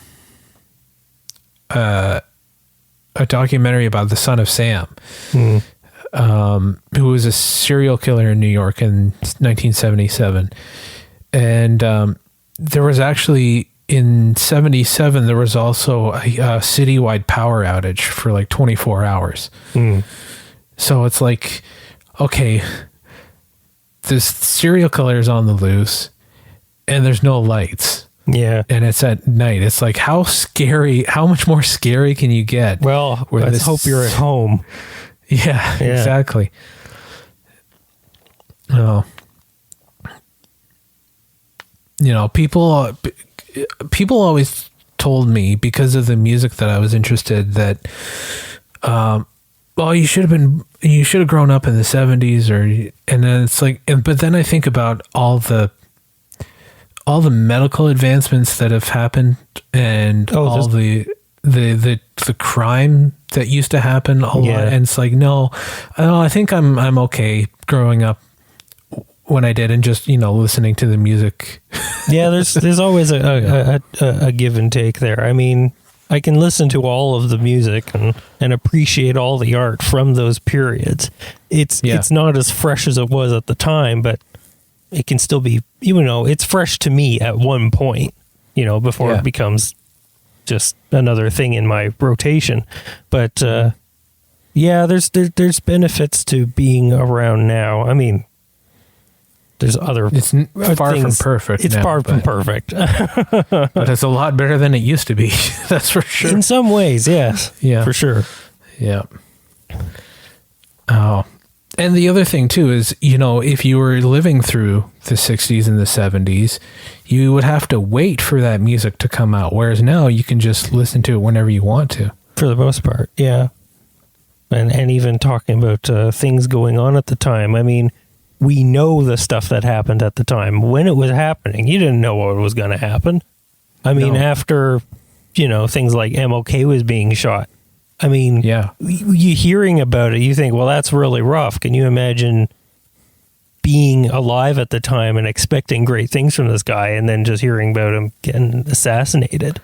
documentary about the son of Sam, who was a serial killer in New York in 1977. And there was actually, in 77, there was also a citywide power outage for like 24 hours. So it's like, okay, this serial killer is on the loose and there's no lights. Yeah. And it's at night. It's like, how much more scary can you get? Well, let's hope you're at home. Yeah, exactly. Oh. People always told me, because of the music that I was interested, that, you should have grown up in the 70s and then it's like, but then I think about all the medical advancements that have happened and all the crime that used to happen a lot. And it's like, no, I think I'm okay growing up when I did and just, listening to the music. Yeah. There's always a give and take there. I mean, I can listen to all of the music and appreciate all the art from those periods. It's not as fresh as it was at the time, but it can still be, it's fresh to me at one point, before it becomes just another thing in my rotation. But there's benefits to being around now. I mean, there's other. It's far from perfect. It's far from perfect, but it's a lot better than it used to be. That's for sure. In some ways, yes. Yeah, for sure. Yeah. Oh. And the other thing too is, if you were living through the 60s and the 70s, you would have to wait for that music to come out. Whereas now you can just listen to it whenever you want to. For the most part, yeah. And even talking about things going on at the time. I mean, we know the stuff that happened at the time. When it was happening, you didn't know what was going to happen. I mean, after, things like MOK was being shot. I mean, you hearing about it, you think, well, that's really rough. Can you imagine being alive at the time and expecting great things from this guy and then just hearing about him getting assassinated?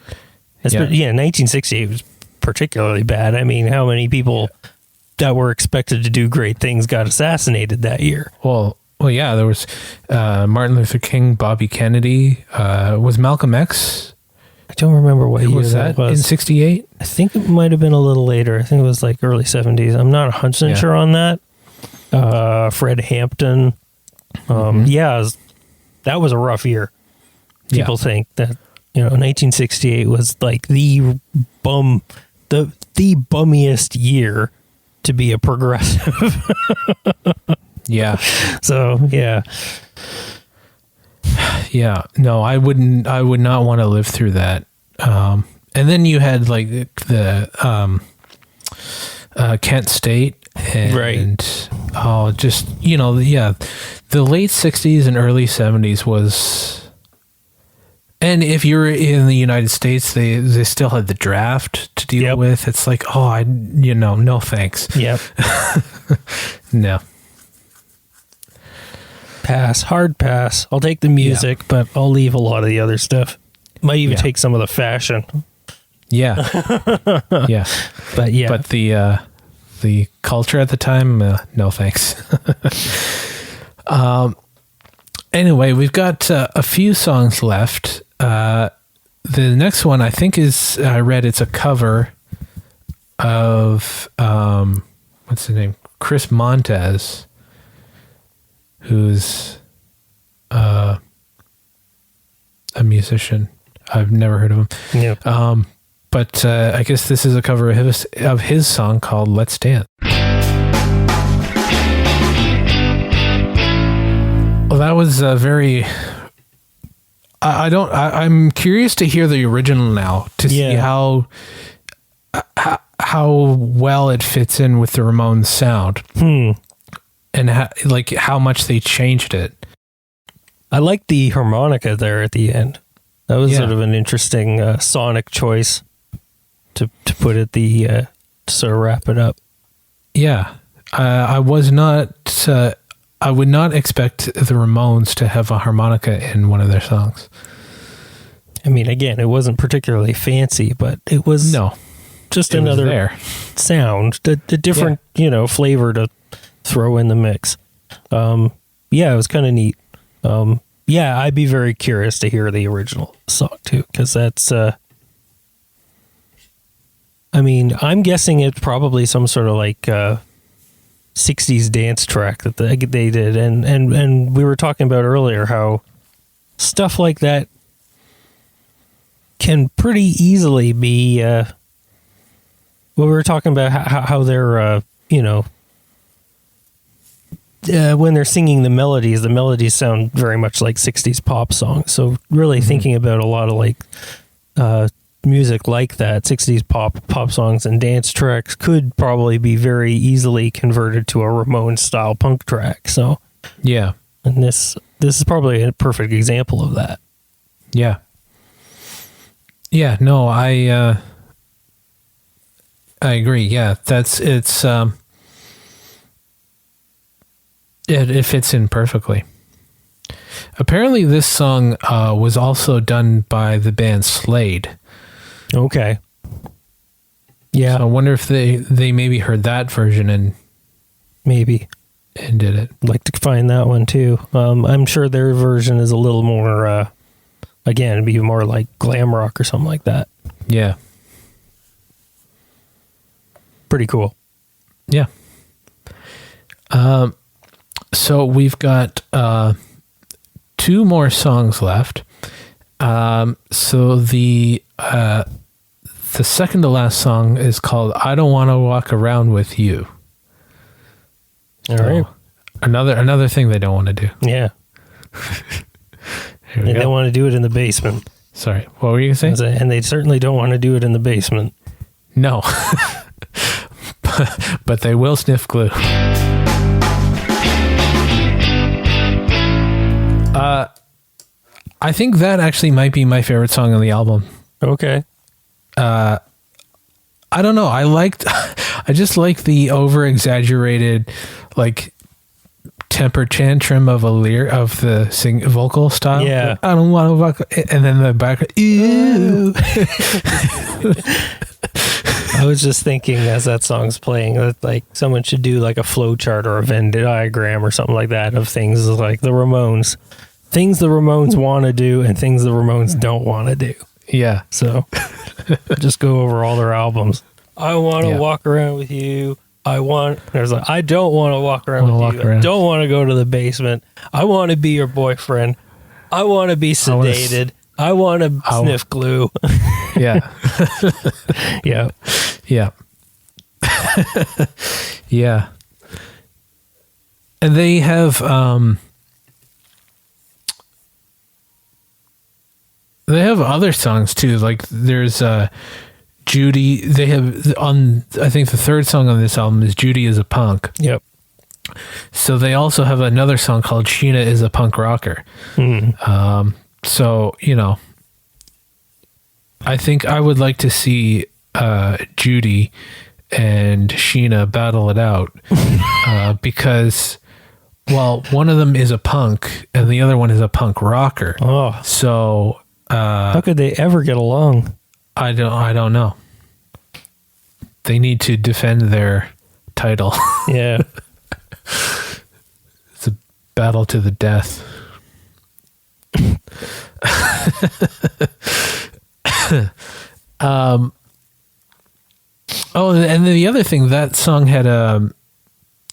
1968 was particularly bad. I mean, how many people that were expected to do great things got assassinated that year? Well, yeah, there was Martin Luther King, Bobby Kennedy, was Malcolm X. I don't remember what year that was. In 68? I think it might have been a little later. I think it was like early 70s. I'm not 100% sure on that. Fred Hampton. That was a rough year. People think that, 1968 was like the bummiest year to be a progressive. Yeah. So, yeah. Yeah, no, I would not want to live through that. And then you had like the Kent State and the late 60s and early 70s was, and if you're in the United States, they still had the draft to deal with. It's like, no thanks. Yep. No. Hard pass. I'll take the music, but I'll leave a lot of the other stuff. Might even take some of the fashion. Yeah. Yeah. But the the culture at the time. No thanks. Anyway, we've got a few songs left. The next one I think is, I read it's a cover of, what's his name? Chris Montez, who's a musician. I've never heard of him. Yeah. But I guess this is a cover of his song called Let's Dance. Well, that was very... I'm curious to hear the original now to see how well it fits in with the Ramones sound. And how much they changed it. I like the harmonica there at the end. That was sort of an interesting sonic choice to put at the to sort of wrap it up. Yeah, I would not expect the Ramones to have a harmonica in one of their songs. I mean, again, it wasn't particularly fancy, but it was just another sound, a different flavor to throw in the mix. It was kind of neat. I'd be very curious to hear the original song too, because that's I'm guessing it's probably some sort of like 60s dance track that they did, and we were talking about earlier how stuff like that can pretty easily be we were talking about how they're when they're singing the melodies sound very much like 60s pop songs. So really thinking about a lot of like music like that, 60s pop songs and dance tracks could probably be very easily converted to a Ramones style punk track. So yeah, and this is probably a perfect example of that. Yeah. Yeah, no, I agree. Yeah, it fits in perfectly. Apparently this song was also done by the band Slade. Okay. Yeah. So I wonder if they maybe heard that version and did it. I'd like to find that one too. I'm sure their version is a little more again, it'd be more like glam rock or something like that. Yeah. Pretty cool. Yeah. So we've got 2 more songs left. So the second to last song is called "I Don't Want to Walk Around with You." All right. Another thing they don't want to do. Yeah. They don't want to do it in the basement. Sorry, what were you going to say? And they certainly don't want to do it in the basement. No. but they will sniff glue. I think that actually might be my favorite song on the album. Okay. I don't know. I just like the over exaggerated, like, temper tantrum of the vocal style. Yeah. I don't want to walk, and then the back. Ew. I was just thinking as that song's playing that like someone should do like a flow chart or a Venn diagram or something like that of things like the Ramones. Things the Ramones want to do and things the Ramones don't want to do. Yeah. So just go over all their albums. I want to walk around with you. I don't want to walk around with you. I don't want to go to the basement. I want to be your boyfriend. I want to be sedated. I want to sniff glue. Yeah. Yeah. Yeah. Yeah. And they have other songs too. Like there's Judy. They have I think the third song on this album is Judy Is A Punk. Yep. So they also have another song called Sheena Is A Punk Rocker. So, I think I would like to see Judy and Sheena battle it out because, well, one of them is a punk and the other one is a punk rocker. Oh, so how could they ever get along? I don't know. They need to defend their title. Yeah. It's a battle to the death. Oh, and the other thing, that song had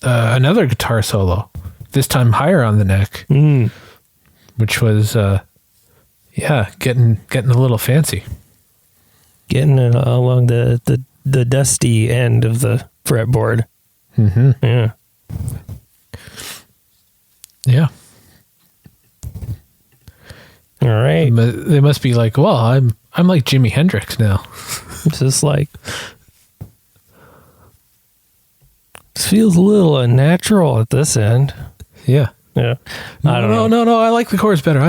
another guitar solo, this time higher on the neck, which was getting a little fancy, getting along the dusty end of the fretboard. Yeah. Yeah. All right. They must be like, well, I'm like Jimi Hendrix now. It's just like, this feels a little unnatural at this end. Yeah. Yeah. I don't know. No. I like the chorus better.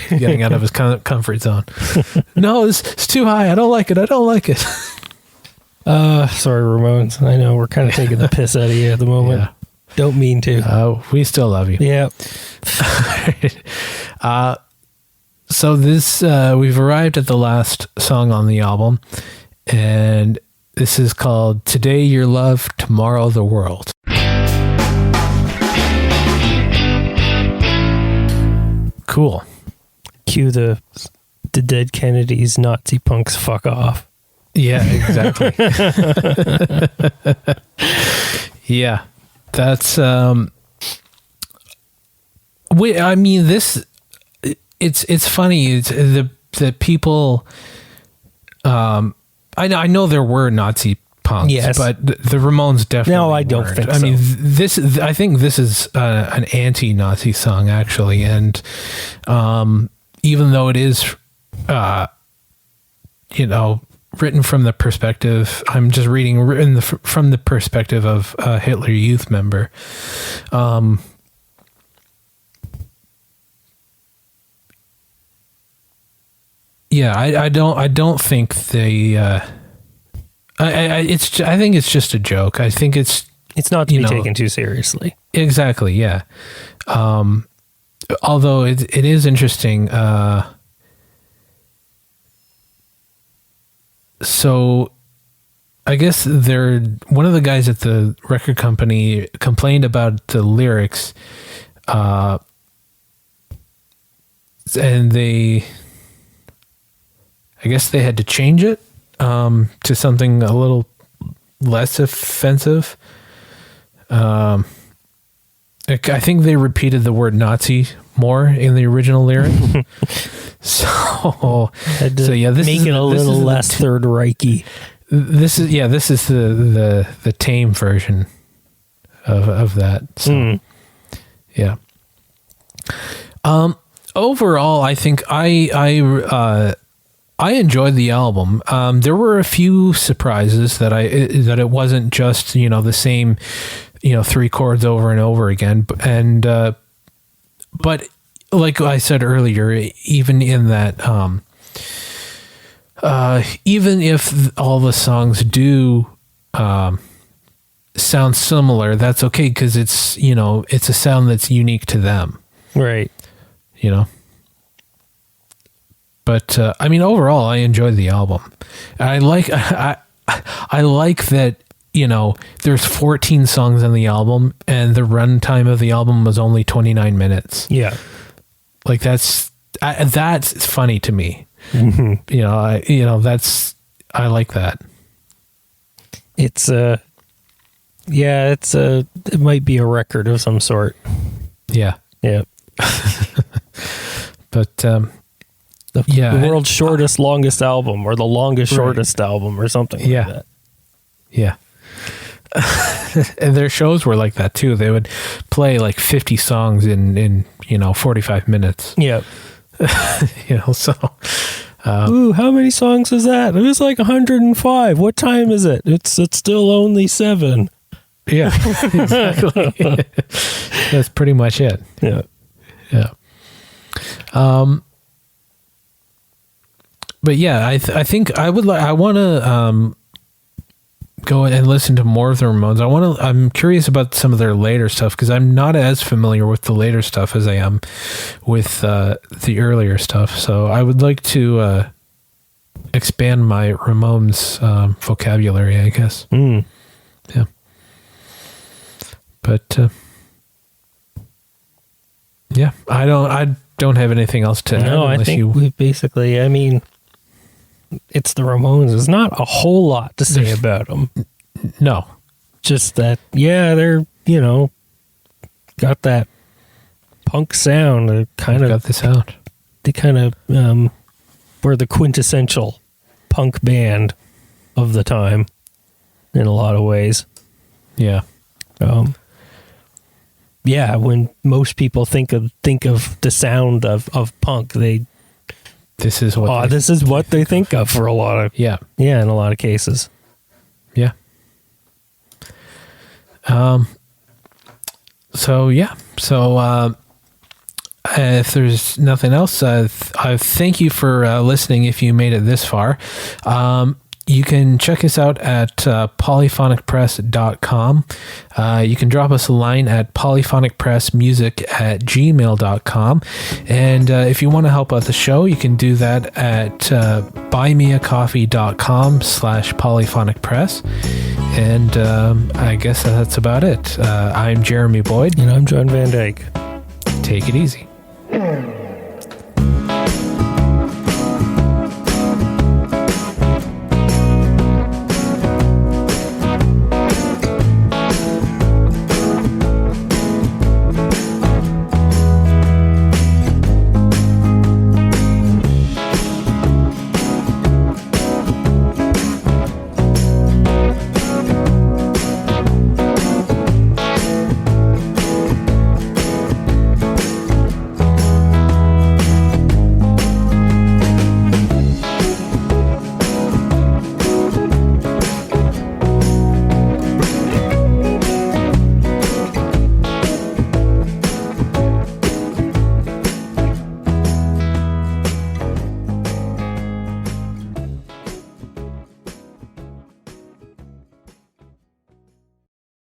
Getting out of his comfort zone. No, it's too high. I don't like it. Sorry, Ramones. I know we're kind of taking the piss out of you at the moment. Yeah. Don't mean to. We still love you. Yeah. So this, we've arrived at the last song on the album, and this is called Today Your Love, Tomorrow the World. Cool. Cue the dead Kennedys, Nazi punks, fuck off. Yeah, exactly. Yeah, that's this. It's funny. It's the people. I know there were Nazi punks, yes, but the Ramones definitely. No, I don't weren't. think so. I mean, I think this is an anti-Nazi song actually, and even though it is, written from the perspective, I'm just reading from the perspective of a Hitler Youth member. Yeah, I don't think they. I think it's just a joke. I think it's not to be taken too seriously. Exactly. Yeah. Although it is interesting. So, I guess one of the guys at the record company complained about the lyrics, and I guess they had to change it to something a little less offensive. I think they repeated the word Nazi more in the original lyric. So yeah, this make it a little less Third Reichy. This is the tame version of that. So, yeah. Overall, I think I enjoyed the album. There were a few surprises that it wasn't just the same 3 chords over and over again, but like I said earlier, even in that, even if all the songs do sound similar, that's okay because it's it's a sound that's unique to them, right? But I mean, overall, I enjoyed the album. I like that. There's 14 songs on the album, and the runtime of the album was only 29 minutes. Yeah. Like that's funny to me. Mm-hmm. I like that. It might be a record of some sort. Yeah. Yeah. But the world's shortest, longest album, or the longest, shortest album, or something like that. Yeah. And their shows were like that too. They would play like 50 songs in 45 minutes. Yeah. So. Ooh, how many songs is that? It was like 105. What time is it? It's still only 7. Yeah, exactly. That's pretty much it. Yeah. Yeah. But yeah, I think I want to go and listen to more of the Ramones. I'm curious about some of their later stuff because I'm not as familiar with the later stuff as I am with the earlier stuff. So I would like to expand my Ramones vocabulary, I guess. Yeah. But yeah, I don't have anything else to add. No, I think we basically, I mean, it's the Ramones. There's not a whole lot to say about them. No. Just that, yeah, they're, got that punk sound. They're kind of got the sound. They kind of were the quintessential punk band of the time in a lot of ways. Yeah. Yeah, when most people think of the sound of punk, this is what they think of for a lot of in a lot of cases. Yeah. So if there's nothing else, I thank you for listening. If you made it this far, you can check us out at polyphonicpress.com. You can drop us a line at polyphonicpressmusic@gmail.com. And if you want to help out the show, you can do that at buymeacoffee.com/polyphonicpress. And I guess that's about it. I'm Jeremy Boyd. And I'm John Van Dyke. Take it easy.